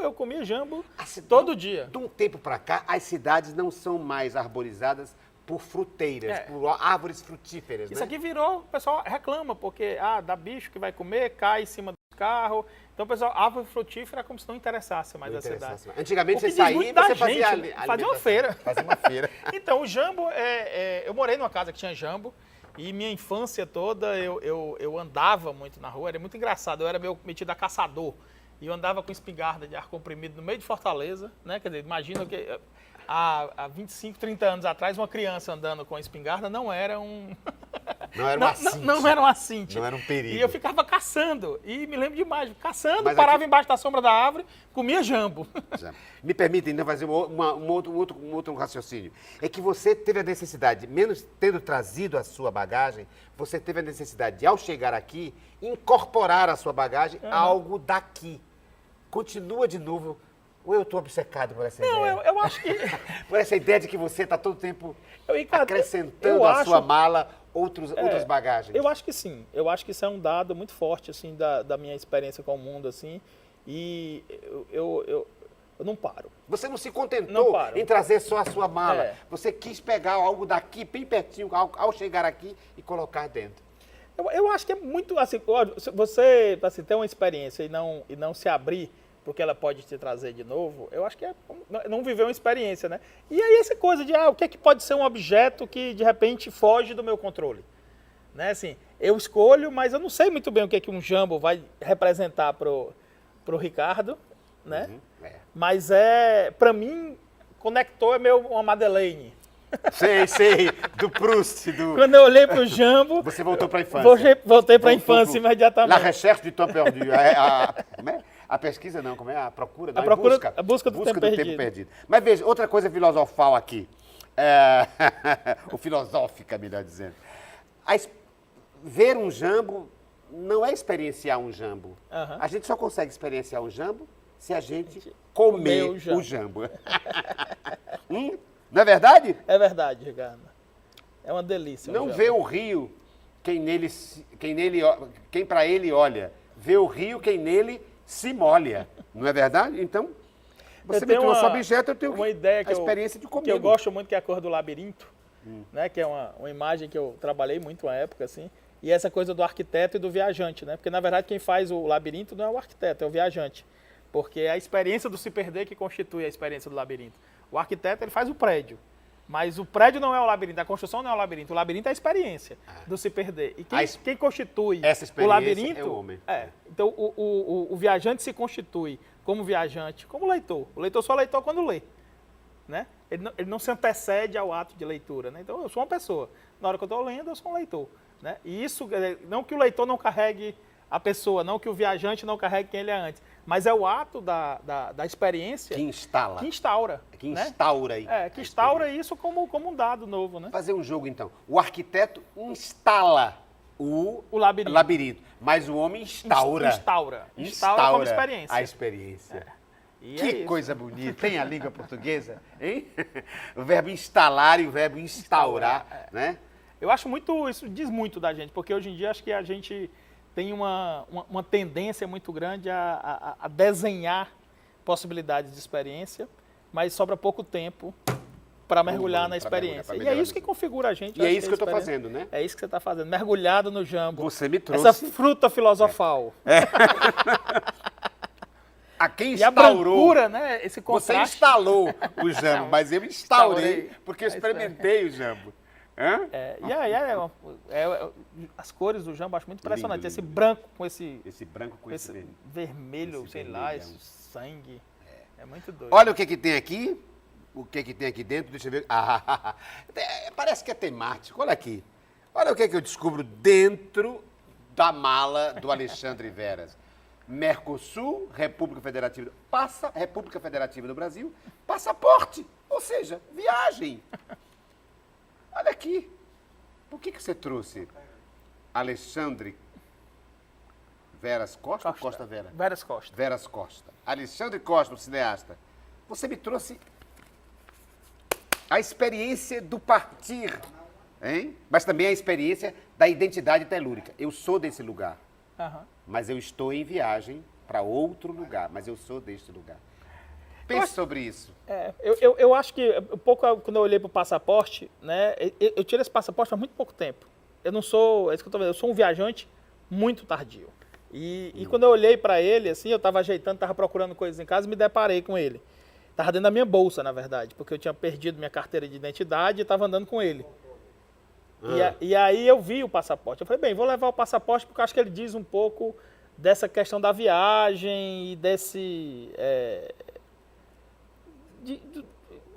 Eu comia jambo todo dia. De um tempo para cá, as cidades não são mais arborizadas por fruteiras, por árvores frutíferas, Isso né? aqui virou, o pessoal reclama, porque dá bicho que vai comer, cai em cima do carro. Então, o pessoal, árvore frutífera é como se não interessasse mais a cidade. Antigamente você diz saía muito e da você fazia gente, fazia uma feira. Fazia uma feira. Então, o jambo, eu morei numa casa que tinha jambo, e minha infância toda eu andava muito na rua, era muito engraçado, eu era meio metido a caçador. E eu andava com espingarda de ar comprimido no meio de Fortaleza, né? Quer dizer, imagina que há 25, 30 anos atrás, uma criança andando com espingarda não era um... Não era um assinte. Não era um assinte. Não era um perigo. E eu ficava caçando, e me lembro demais, caçando, Mas parava aqui... embaixo da sombra da árvore, comia jambo. Me permite ainda fazer um outro raciocínio. É que você teve a necessidade, menos tendo trazido a sua bagagem, você teve a necessidade de, ao chegar aqui, incorporar a sua bagagem a algo daqui. Continua de novo. Ou eu estou obcecado por essa ideia? Não, eu acho que... Por essa ideia de que você está todo tempo Ricardo, acrescentando à sua mala outras bagagens. Eu acho que sim. Eu acho que isso é um dado muito forte, assim, da minha experiência com o mundo, assim. E eu não paro. Você não se contentou em trazer só a sua mala. Você quis pegar algo daqui, bem pertinho, ao chegar aqui e colocar dentro. Eu acho que é muito, assim, você assim, ter uma experiência e não se abrir, porque ela pode te trazer de novo, eu acho que não viver uma experiência, né? E aí essa coisa de, o que é que pode ser um objeto que, de repente, foge do meu controle? Né? Assim, eu escolho, mas eu não sei muito bem o que é que um jambo vai representar pro Ricardo, né? Mas para mim, conector é uma Madeleine. Sei, do Proust. Quando eu olhei para o jambo... Você voltou para a infância. Voltei para a infância imediatamente. La recherche du temps perdu. Como é? A pesquisa não, como é? A procura? Não, a busca do tempo perdido. Mas veja, outra coisa filosofal aqui. Ou filosófica, melhor dizendo. Ver um jambo não é experienciar um jambo. A gente só consegue experienciar um jambo se a gente comer o jambo. Não é verdade? É verdade, Ricardo. É uma delícia. Não vê o rio quem para ele olha. Vê o rio quem nele se molha. Não é verdade? Então, você me trouxe o objeto, eu tenho uma ideia a experiência de comer. Que eu gosto muito, que é a cor do labirinto, né? Que é uma imagem que eu trabalhei muito na época, assim. E essa coisa do arquiteto e do viajante, né? Porque, na verdade, quem faz o labirinto não é o arquiteto, é o viajante. Porque é a experiência do se perder que constitui a experiência do labirinto. O arquiteto, ele faz o prédio. Mas o prédio não é o labirinto, a construção não é o labirinto é a experiência do se perder. E quem constitui o labirinto é o homem. Então, o viajante se constitui como viajante, como leitor. O leitor só é leitor quando lê. Né? Ele não se antecede ao ato de leitura. Né? Então, eu sou uma pessoa. Na hora que eu estou lendo, eu sou um leitor. Né? E isso, não que o leitor não carregue a pessoa, não que o viajante não carregue quem ele é antes, mas é o ato da experiência que instaura. Que né? Que instaura isso como um dado novo. Né? Fazer um jogo, então. O arquiteto instala o labirinto, mas o homem instaura como experiência. A experiência. Que coisa bonita. Tem a língua portuguesa, hein? O verbo instalar e o verbo instaurar, né? Eu acho isso diz muito da gente, porque hoje em dia acho que a gente tem uma tendência muito grande a desenhar possibilidades de experiência, mas sobra pouco tempo para mergulhar na experiência. E é isso que configura a gente. E é isso que eu estou fazendo, né? É isso que você está fazendo, mergulhado no jambo. Você me trouxe. Essa fruta filosofal. A quem instaurou. E a brancura, né? Esse contraste. Você instalou o jambo, mas eu instaurei, porque eu experimentei o jambo. As cores do jambo eu acho muito impressionante. Lindo. Esse branco com esse vermelho, vermelho, sei lá, esse sangue. É muito doido. Olha o que tem aqui. O que tem aqui dentro, deixa eu ver. Parece que é temático. Olha aqui. Olha o que eu descubro dentro da mala do Alexandre Veras. Mercosul, República Federativa do Brasil, passaporte, ou seja, viagem. Olha aqui. Por que você trouxe Alexandre Veras Costa ou Costa Vera? Veras Costa. Veras Costa. Alexandre Costa, o cineasta. Você me trouxe a experiência do partir, hein? Mas também a experiência da identidade telúrica. Eu sou desse lugar. mas eu estou em viagem para outro lugar, mas eu sou deste lugar. Pense sobre isso. Eu acho que, um pouco quando eu olhei para o passaporte, né, eu tirei esse passaporte há muito pouco tempo. Eu não sou, é isso que eu tô vendo, eu sou um viajante muito tardio. E quando eu olhei para ele, assim, eu estava ajeitando, estava procurando coisas em casa e me deparei com ele. Estava dentro da minha bolsa, na verdade, porque eu tinha perdido minha carteira de identidade e estava andando com ele. E aí eu vi o passaporte. Eu falei, bem, vou levar o passaporte porque eu acho que ele diz um pouco dessa questão da viagem e desse...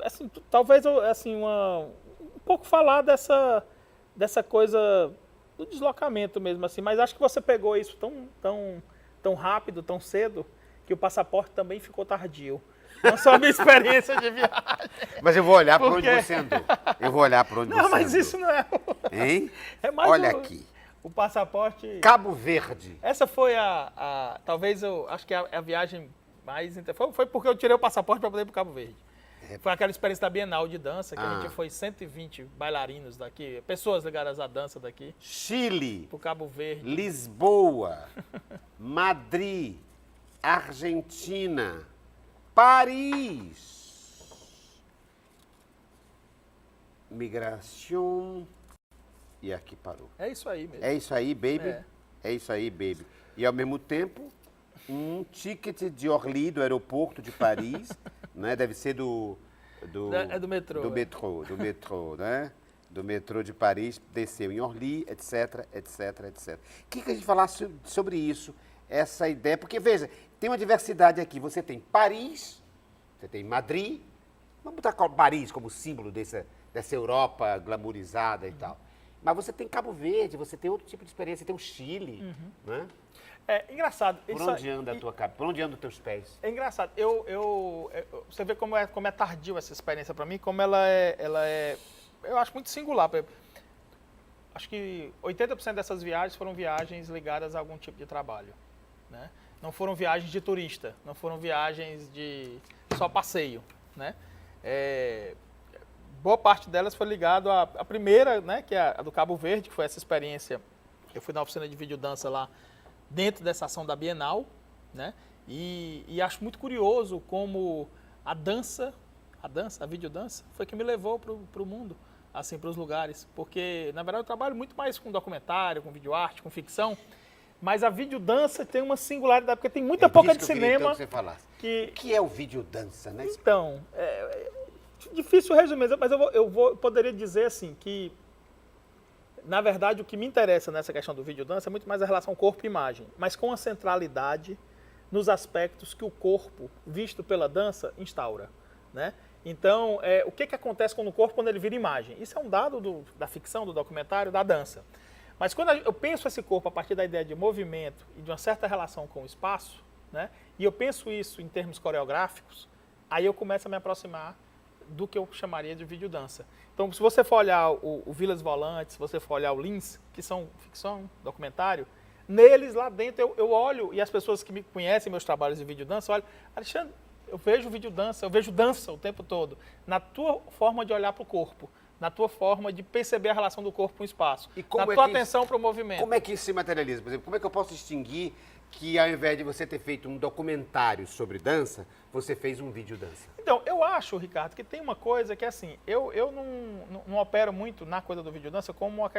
assim, talvez assim, um pouco falar dessa coisa do deslocamento mesmo, assim, mas acho que você pegou isso tão rápido, tão cedo, que o passaporte também ficou tardio. Não só a minha experiência de viagem. Mas eu vou olhar para onde você andou. Eu vou olhar para onde você andou. Não, mas isso não é... Hein? É mais Olha aqui. O passaporte... Cabo Verde. Essa foi talvez eu acho que a viagem mais... Foi porque eu tirei o passaporte para poder ir para o Cabo Verde. Foi aquela experiência da Bienal de Dança, que a gente foi 120 bailarinos daqui, pessoas ligadas à dança daqui. Chile. Para o Cabo Verde. Lisboa. Madrid. Argentina. Paris. Migração. E aqui parou. É isso aí mesmo. É isso aí, baby? É isso aí, baby. E ao mesmo tempo, um ticket de Orly, do aeroporto de Paris, né? Deve ser do metrô. Do metrô, né? Do metrô de Paris, desceu em Orly, etc, etc, etc. O que a gente falasse sobre isso, essa ideia? Porque, veja, tem uma diversidade aqui. Você tem Paris, você tem Madrid, vamos botar Paris como símbolo dessa Europa glamourizada e tal. Mas você tem Cabo Verde, você tem outro tipo de experiência, tem o Chile, né? É engraçado. Por onde anda a tua cabeça? Por onde andam os teus pés? É engraçado. Você vê como é tardio essa experiência para mim, como ela é, eu acho muito singular. Acho que 80% dessas viagens foram viagens ligadas a algum tipo de trabalho, né? Não foram viagens de turista, não foram viagens de só passeio, né? Boa parte delas foi ligado à primeira, né, que é a do Cabo Verde, que foi essa experiência. Eu fui na oficina de videodança lá, dentro dessa ação da Bienal, né? E acho muito curioso como a videodança, foi que me levou para o mundo, assim, para os lugares. Porque, na verdade, eu trabalho muito mais com documentário, com videoarte, com ficção, mas a videodança tem uma singularidade, porque tem muita pouca de cinema. Que que é o videodança, né? Então, difícil resumir, mas eu poderia dizer assim que, na verdade, o que me interessa nessa questão do videodança é muito mais a relação corpo-imagem, mas com a centralidade nos aspectos que o corpo, visto pela dança, instaura, né? Então, o que acontece com o corpo quando ele vira imagem? Isso é um dado da ficção, do documentário, da dança. Mas quando eu penso esse corpo a partir da ideia de movimento e de uma certa relação com o espaço, né? E eu penso isso em termos coreográficos, aí eu começo a me aproximar do que eu chamaria de videodança. Então, se você for olhar o Vilas Volantes, se você for olhar o Lins, que são ficção, documentário, neles, lá dentro, eu olho, e as pessoas que me conhecem, meus trabalhos de videodança, olham, Alexandre, eu vejo videodança, eu vejo dança o tempo todo, na tua forma de olhar para o corpo, na tua forma de perceber a relação do corpo com o espaço, na tua atenção para o movimento. Como é que isso se materializa? Por exemplo, como é que eu posso distinguir que, ao invés de você ter feito um documentário sobre dança, você fez um vídeo dança? Então, eu acho, Ricardo, que tem uma coisa que, assim, eu não opero muito na coisa do vídeo dança como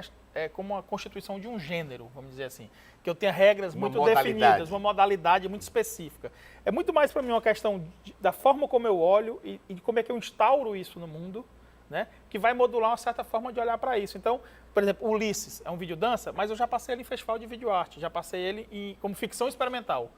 uma constituição de um gênero, vamos dizer assim, que eu tenha regras muito definidas, uma modalidade muito específica. É muito mais para mim uma questão da forma como eu olho e de como é que eu instauro isso no mundo, né, que vai modular uma certa forma de olhar para isso. Então, por exemplo, Ulisses é um vídeo dança, mas eu já passei ele em festival de videoarte, já passei ele como ficção experimental,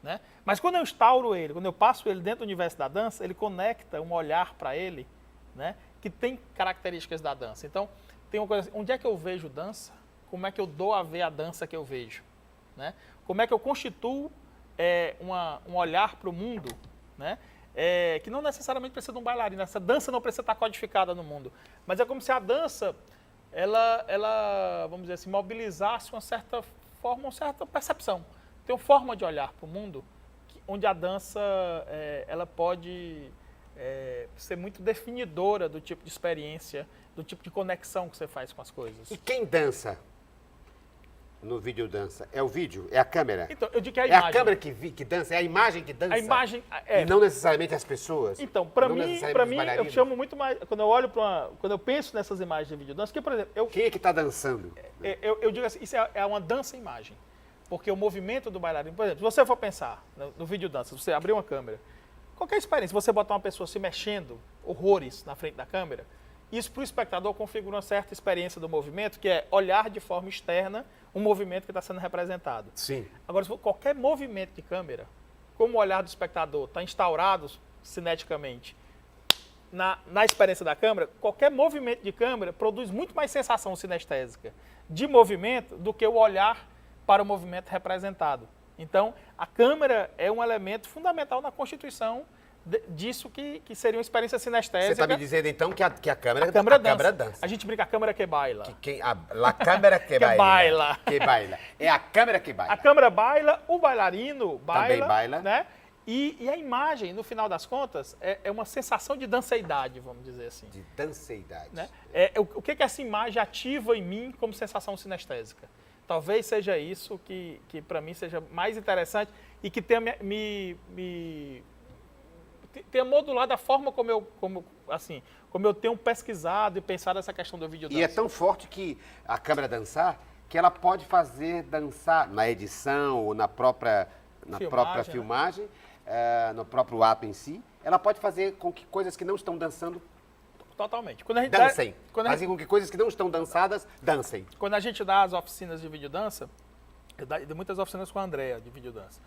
né? Mas quando eu instauro ele, quando eu passo ele dentro do universo da dança, ele conecta um olhar para ele, né, que tem características da dança. Então, tem uma coisa assim, onde é que eu vejo dança? Como é que eu dou a ver a dança que eu vejo? Né? Como é que eu constituo um olhar para o mundo, né? Que não necessariamente precisa de um bailarino, essa dança não precisa estar codificada no mundo, mas é como se a dança, ela vamos dizer assim, mobilizasse uma certa forma, uma certa percepção. Tem uma forma de olhar para o mundo onde a dança ela pode ser muito definidora do tipo de experiência, do tipo de conexão que você faz com as coisas. E quem dança? no vídeo dança? É o vídeo? É a câmera? Então, eu digo que é a É imagem. a câmera que dança? É a imagem que dança? A imagem, E não necessariamente as pessoas? Então, para Não mim, necessariamente os eu bailarinos? chamo muito mais, quando eu olho quando eu penso nessas imagens de videodança, que, por exemplo, Quem é que está dançando? eu digo assim, isso é uma dança-imagem. Porque o movimento do bailarino, por exemplo, se você for pensar no videodança, se você abrir uma câmera, qualquer experiência, você botar uma pessoa se mexendo horrores na frente da câmera, isso para o espectador configura uma certa experiência do movimento, que é olhar de forma externa um movimento que está sendo representado. Sim. Agora, se for qualquer movimento de câmera, como o olhar do espectador está instaurado cineticamente na experiência da câmera, qualquer movimento de câmera produz muito mais sensação sinestésica de movimento do que o olhar para o movimento representado. Então, a câmera é um elemento fundamental na constituição disso que seria uma experiência sinestésica. Você está me dizendo, então, que a câmera, câmera dança. A gente brinca a câmera que baila. La câmera que baila. Que baila. É a câmera que baila. A câmera baila, o bailarino baila. Também baila. Né? E a imagem, no final das contas, é uma sensação de danceidade, vamos dizer assim. De danceidade. Né? O que essa imagem ativa em mim como sensação sinestésica? Talvez seja isso que para mim seja mais interessante e que tenha tenha modulado a forma como eu tenho pesquisado e pensado essa questão do vídeo dança. E é tão forte que a câmera dançar, que ela pode fazer dançar na edição ou na própria filmagem, no próprio ato em si, ela pode fazer com que coisas que não estão dançando totalmente. Quando a gente dancem. Fazem com que coisas que não estão dançadas, dancem. Quando a gente dá as oficinas de videodança, eu dou muitas oficinas com a Andrea de videodança.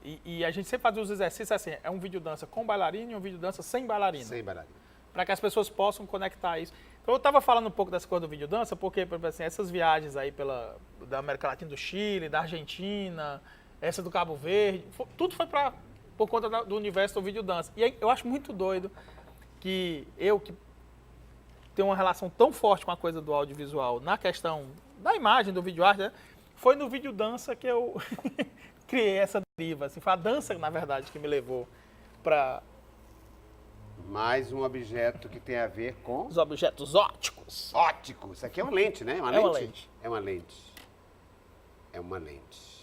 E a gente sempre faz os exercícios assim, é um videodança com bailarino e um videodança sem bailarino. Sem bailarino. Para que as pessoas possam conectar isso. Então eu estava falando um pouco dessa coisa do videodança, porque, por exemplo, assim, essas viagens aí da América Latina, do Chile, da Argentina, essa do Cabo Verde, tudo foi por conta do universo do videodança. E aí, eu acho muito doido que tenho uma relação tão forte com a coisa do audiovisual na questão da imagem, do vídeo arte, né? Foi no videodança que eu criei essa deriva. Assim, foi a dança, na verdade, que me levou para... Mais um objeto que tem a ver com... Os objetos ópticos. Ópticos. Isso aqui é uma lente, né? É uma lente. É uma lente. É uma lente.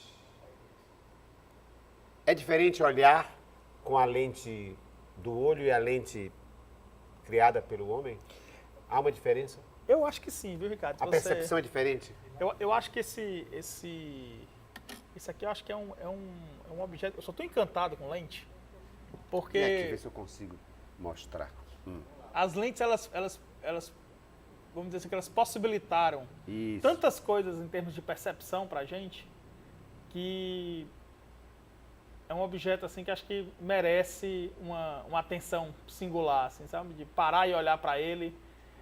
É diferente olhar com a lente do olho e a lente criada pelo homem? Há uma diferença? Eu acho que sim, viu, Ricardo? A percepção é diferente? Eu acho que esse aqui eu acho que é um objeto... Eu só estou encantado com lente, porque... Vem aqui, ver se eu consigo mostrar. As lentes, elas vamos dizer assim, que elas possibilitaram Isso. tantas coisas em termos de percepção para a gente, que é um objeto assim que acho que merece uma atenção singular, assim, sabe? De parar e olhar para ele.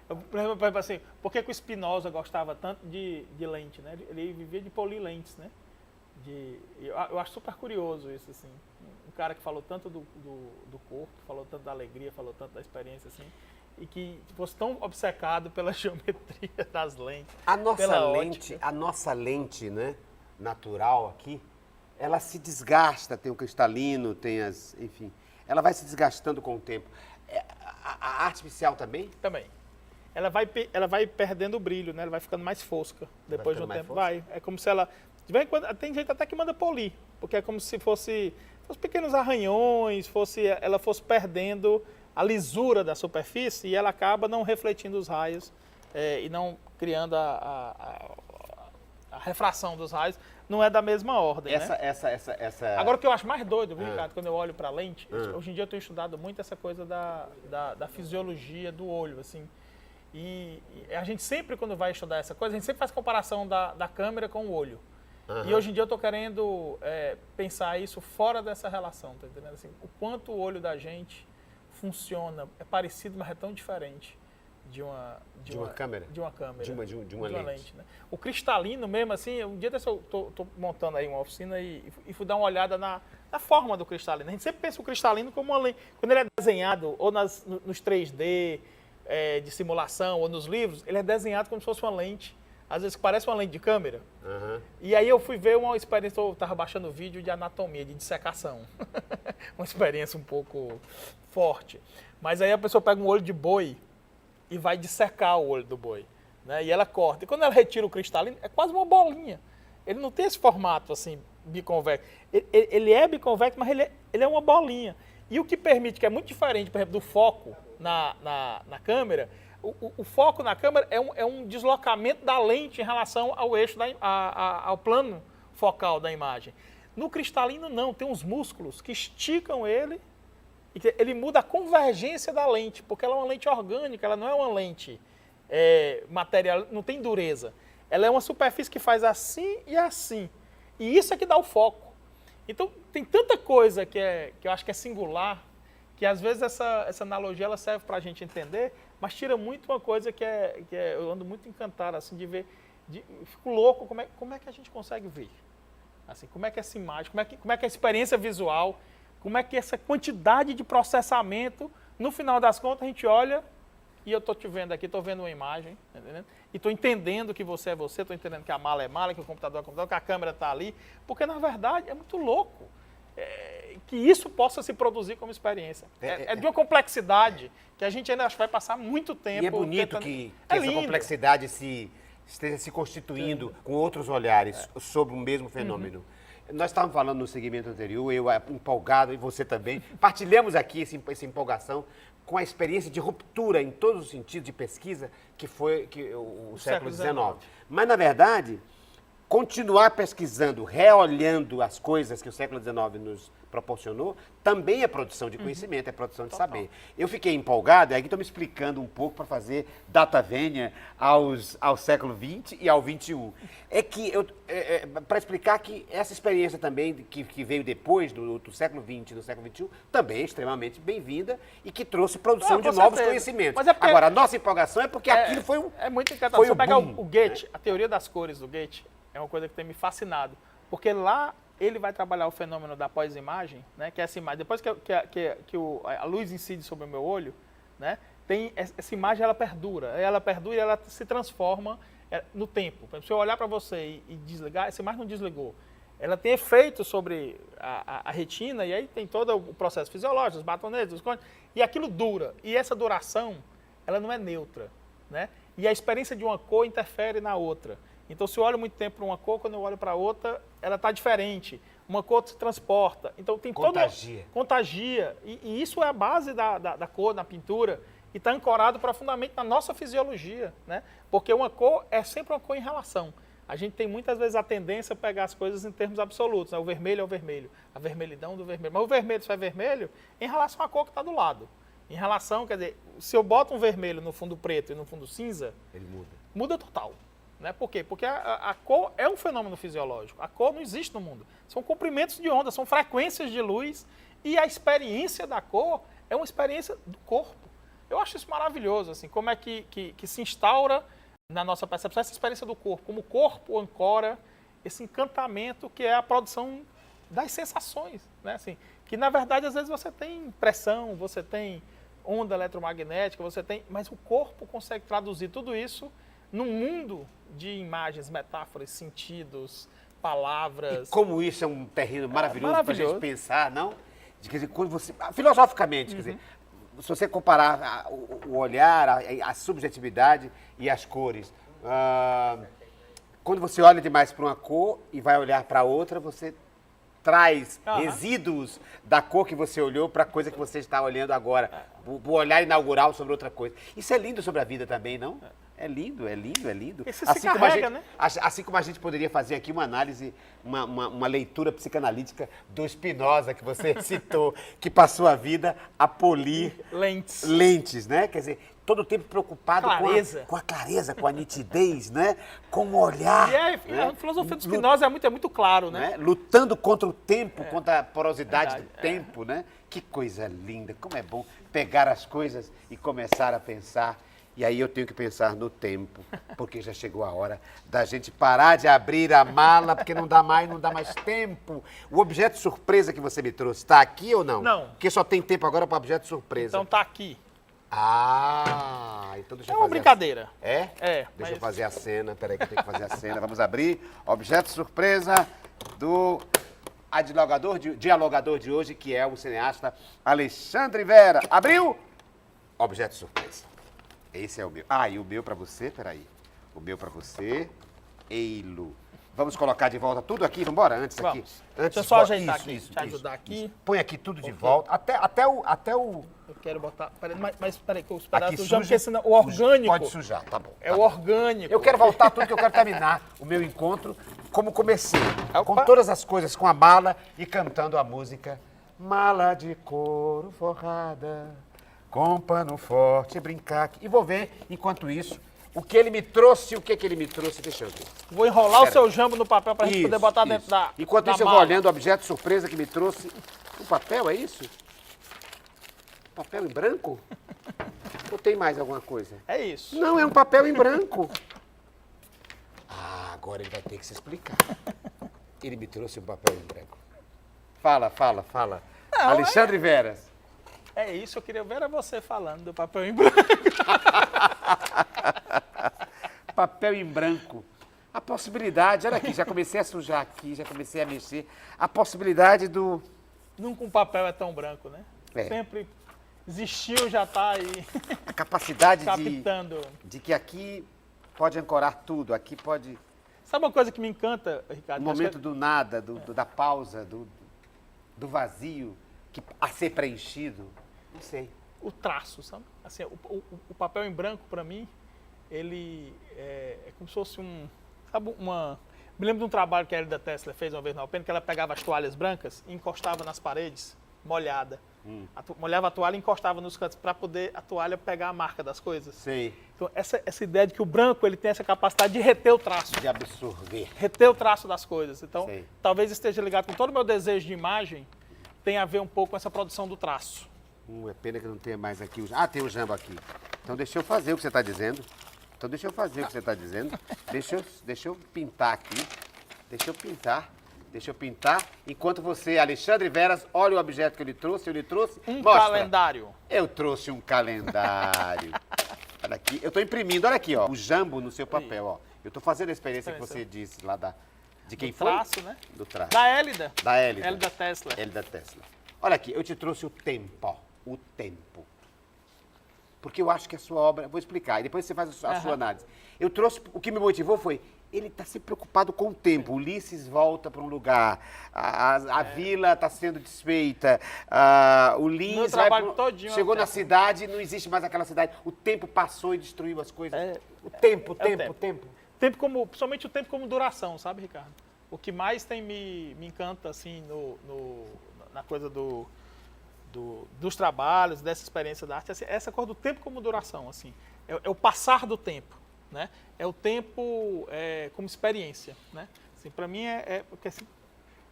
Por exemplo, assim, por que o Spinoza gostava tanto de lente, né? Ele vivia de polir lentes, né? Eu acho super curioso isso, assim. Um cara que falou tanto do corpo, falou tanto da alegria, falou tanto da experiência, assim, e que fosse tão obcecado pela geometria das lentes. A nossa lente, né, natural aqui, ela se desgasta, tem o cristalino, enfim, ela vai se desgastando com o tempo. A artificial também? Também. Ela vai perdendo o brilho, né? Ela vai ficando mais fosca depois de um tempo. Vai. É como se ela... Tem gente até que manda polir, porque é como se fosse pequenos arranhões, ela fosse perdendo a lisura da superfície e ela acaba não refletindo os raios e não criando a refração dos raios. Não é da mesma ordem, né? Agora, o que eu acho mais doido, viu, Ricardo, quando eu olho para a lente, hoje em dia eu tenho estudado muito essa coisa da fisiologia do olho, assim. E a gente sempre, quando vai estudar essa coisa, a gente sempre faz comparação da câmera com o olho. E hoje em dia eu estou querendo pensar isso fora dessa relação, tá entendendo? Assim, o quanto o olho da gente funciona, é parecido, mas é tão diferente de uma câmera. De uma câmera. De uma lente. Né? O cristalino mesmo, assim, um dia desse eu estou montando aí uma oficina e fui dar uma olhada na forma do cristalino. A gente sempre pensa o cristalino como uma lente. Quando ele é desenhado, ou nos 3D de simulação, ou nos livros, ele é desenhado como se fosse uma lente. Às vezes parece uma lente de câmera. E aí eu fui ver uma experiência, eu estava baixando vídeo de anatomia, de dissecação. Uma experiência um pouco forte. Mas aí a pessoa pega um olho de boi e vai dissecar o olho do boi. né? E ela corta. E quando ela retira o cristalino, é quase uma bolinha. Ele não tem esse formato assim, biconvexo. Ele é biconvexo, mas ele é uma bolinha. E o que permite, que é muito diferente, por exemplo, do foco na câmera, o foco na câmera é um deslocamento da lente em relação ao eixo, ao plano focal da imagem. No cristalino, não. Tem uns músculos que esticam ele e ele muda a convergência da lente, porque ela é uma lente orgânica, ela não é uma lente material, não tem dureza. Ela é uma superfície que faz assim e assim. E isso é que dá o foco. Então, tem tanta coisa que eu acho que é singular, que às vezes essa analogia ela serve para a gente entender, mas tira muito uma coisa eu ando muito encantado assim, de ver, eu fico louco como é que a gente consegue ver. Assim, como é que essa imagem, como é que a experiência visual, como é que essa quantidade de processamento, no final das contas, a gente olha e eu estou te vendo aqui, estou vendo uma imagem, tá entendendo? E estou entendendo que você é você, estou entendendo que a mala é mala, que o computador é computador, que a câmera está ali, porque, na verdade, é muito louco que isso possa se produzir como experiência. É de uma complexidade que a gente ainda acho que vai passar muito tempo. E é bonito que essa complexidade esteja se constituindo com outros olhares sobre o mesmo fenômeno. Nós estávamos falando no segmento anterior, eu empolgado e você também, partilhamos aqui essa empolgação com a experiência de ruptura em todos os sentidos de pesquisa que foi o século XIX. Mas, na verdade, continuar pesquisando, reolhando as coisas que o século XIX nos proporcionou, também é produção de conhecimento, é produção de saber. Eu fiquei empolgado, e aqui estou me explicando um pouco para fazer data vênia ao século XX e ao XXI. É que, para explicar que essa experiência também, que veio depois do século XX e do século XXI, também é extremamente bem-vinda e que trouxe produção de novos conhecimentos. Mas agora, a nossa empolgação é porque aquilo foi um... É muito encantador. Você pegar o Goethe, a teoria das cores do Goethe, é uma coisa que tem me fascinado, porque lá ele vai trabalhar o fenômeno da pós-imagem, né, que é essa imagem. Depois que a luz incide sobre o meu olho, né, tem essa imagem, ela perdura e ela se transforma no tempo. Por exemplo, se eu olhar para você e desligar, essa imagem não desligou. Ela tem efeito sobre a retina e aí tem todo o processo fisiológico, os batonetes, os cones, e aquilo dura. E essa duração, ela não é neutra, né? E a experiência de uma cor interfere na outra. Então, se eu olho muito tempo para uma cor, quando eu olho para outra, ela está diferente. Uma cor se transporta. Então, tem contagia. E isso é a base da cor, na pintura, e está ancorado profundamente na nossa fisiologia, né? Porque uma cor é sempre uma cor em relação. A gente tem muitas vezes a tendência a pegar as coisas em termos absolutos, né? O vermelho é o vermelho, a vermelhidão do vermelho. Mas o vermelho só é vermelho em relação à cor que está do lado. Em relação, quer dizer, se eu boto um vermelho no fundo preto e no fundo cinza, ele muda. Muda total. Né? Por quê? Porque a cor é um fenômeno fisiológico. A cor não existe no mundo. São comprimentos de onda, são frequências de luz. E a experiência da cor é uma experiência do corpo. Eu acho isso maravilhoso, assim, como é que se instaura na nossa percepção essa experiência do corpo. Como o corpo ancora esse encantamento que é a produção das sensações. Né? Assim, que, na verdade, às vezes você tem pressão, você tem onda eletromagnética, mas o corpo consegue traduzir tudo isso num mundo de imagens, metáforas, sentidos, palavras. E como isso é um terreno maravilhoso para a gente pensar, não? Quer dizer, quando você, filosoficamente, quer dizer, se você comparar o olhar, a subjetividade e as cores, quando você olha demais para uma cor e vai olhar para outra, você traz resíduos da cor que você olhou para a coisa que você está olhando agora, o olhar inaugural sobre outra coisa. Isso é lindo sobre a vida também, não? É lindo, é lindo, é lindo. Assim como a gente poderia fazer aqui uma análise, uma leitura psicanalítica do Spinoza, que você citou, que passou a vida a polir lentes, né? Quer dizer, todo o tempo preocupado com a clareza, com a nitidez, né? Com o olhar. E a filosofia do Spinoza é muito claro, né? Lutando contra o tempo, contra a porosidade do tempo, né? Que coisa linda, como é bom pegar as coisas e começar a pensar. E aí eu tenho que pensar no tempo, porque já chegou a hora da gente parar de abrir a mala, porque não dá mais tempo. O objeto surpresa que você me trouxe, está aqui ou não? Não. Porque só tem tempo agora para objeto surpresa. Então tá aqui. Então deixa eu fazer. É uma brincadeira. Deixa eu fazer a cena, peraí que eu tenho que fazer a cena. Vamos abrir. Objeto surpresa do dialogador de hoje, que é o cineasta Alexandre Vera. Abriu? Objeto surpresa. Esse é o meu. E o meu para você, peraí. O meu para você. Eilo. Vamos colocar de volta tudo aqui, vamos embora? Antes aqui. Vamos. Antes, Deixa eu só ajeitar isso, aqui, isso, te ajudar aqui. isso. Põe aqui tudo de volta. Até o... Eu quero botar... Mas peraí, que eu esperar Aqui do jambo, suja, porque senão o orgânico... Pode sujar, tá bom. É tá o bom. orgânico. Eu quero voltar tudo que eu quero terminar o meu encontro como comecei. Opa. Com todas as coisas, com a mala e cantando a música. Mala de couro forrada, com pano forte, brincar aqui. E vou ver, enquanto isso, o que ele me trouxe, ele me trouxe, deixa eu ver. Vou enrolar o seu jambo no papel pra gente poder botar dentro da Enquanto da isso, eu vou mala. olhando o objeto surpresa que me trouxe. Um papel, é isso? Papel em branco? Ou tem mais alguma coisa? É isso. Não, é um papel em branco. Ah, agora ele vai ter que se explicar. Ele me trouxe um papel em branco. Fala. Não, Alexandre Veras. É isso, eu queria ver era você falando do papel em branco. Papel em branco. A possibilidade, olha aqui, já comecei a sujar aqui, já comecei a mexer. A possibilidade do... Nunca um papel é tão branco, né? É. Sempre existiu, já tá aí A capacidade captando. de que aqui pode ancorar tudo, aqui pode... Sabe uma coisa que me encanta, Ricardo? O momento do nada, da pausa, do vazio a ser preenchido. Não sei. O traço, sabe? Assim, o papel em branco, para mim, ele é como se fosse sabe, me lembro de um trabalho que a Elida Tesla fez uma vez na Alpena, que ela pegava as toalhas brancas e encostava nas paredes, molhada. Molhava a toalha e encostava nos cantos para poder a toalha pegar a marca das coisas. Sei. Então, essa ideia de que o branco ele tem essa capacidade de reter o traço. De absorver. Reter o traço das coisas. Então, Sei. talvez esteja ligado com todo o meu desejo de imagem, tem a ver um pouco com essa produção do traço. É pena que não tenha mais aqui. Tem o jambo aqui. Então deixa eu fazer o que você está dizendo. Deixa eu pintar aqui. Deixa eu pintar. Enquanto você, Alexandre Veras, olha o objeto que eu lhe trouxe. Um Mostra. calendário. Eu trouxe um calendário. Olha aqui. Eu estou imprimindo, olha aqui, ó. O jambo no seu papel, ó. Eu estou fazendo a experiência que você disse lá de quem Do foi? traço, né? Do traço. Da Hélida. Da Hélida. Hélida Tesla. Hélida Tesla. Olha aqui, eu te trouxe o tempo, ó. O tempo. Porque eu acho que a sua obra... Vou explicar, e depois você faz a sua análise. Eu trouxe... O que me motivou foi... Ele está sempre preocupado com o tempo. Ulisses volta para um lugar. A vila está sendo desfeita. O Lins chegou na cidade, não existe mais aquela cidade. O tempo passou e destruiu as coisas. O tempo. Tempo como, principalmente o tempo como duração, sabe, Ricardo? O que mais me encanta, assim, na coisa dos trabalhos, dessa experiência da arte, assim, essa coisa do tempo como duração, assim. É o passar do tempo, né? É o tempo como experiência, né? Assim, para mim porque, assim,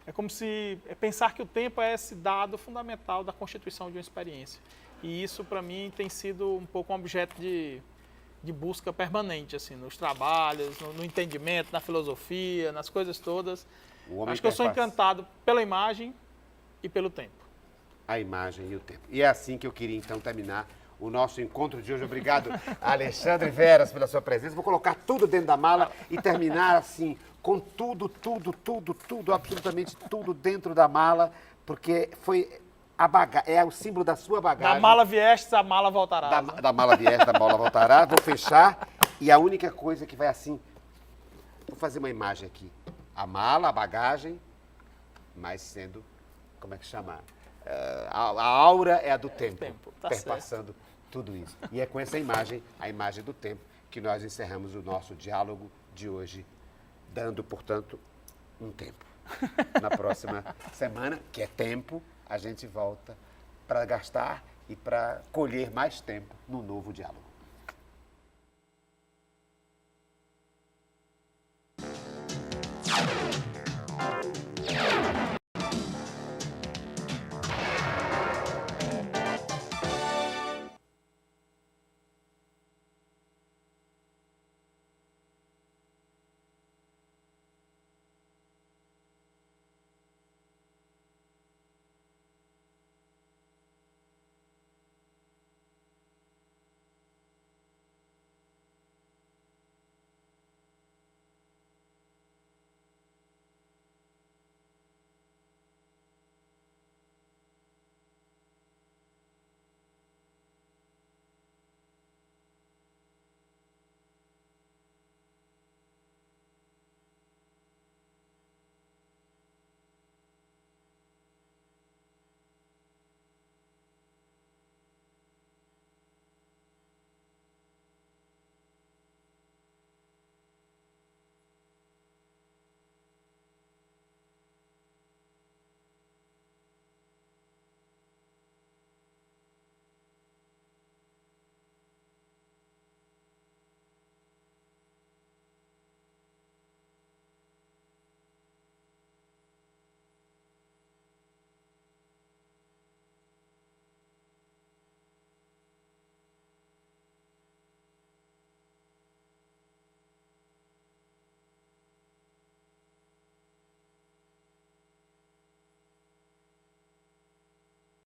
é como se pensar que o tempo é esse dado fundamental da constituição de uma experiência. E isso, para mim, tem sido um pouco um objeto de busca permanente, assim, nos trabalhos, no entendimento, na filosofia, nas coisas todas. Acho que eu sou encantado pela imagem e pelo tempo. A imagem e o tempo. E é assim que eu queria, então, terminar o nosso encontro de hoje. Obrigado, Alexandre Veras, pela sua presença. Vou colocar tudo dentro da mala e terminar, assim, com tudo, absolutamente tudo dentro da mala, porque foi é o símbolo da sua bagagem. Da mala viestes, a mala voltará. Da mala viestes, da mala voltará. Vou fechar e a única coisa que vai assim... Vou fazer uma imagem aqui. A mala, a bagagem, mas sendo... Como é que chama? A aura é a do tempo, tá perpassando tudo isso. E é com essa imagem, a imagem do tempo, que nós encerramos o nosso diálogo de hoje, dando, portanto, um tempo. Na próxima semana, que é tempo, a gente volta para gastar e para colher mais tempo no novo diálogo.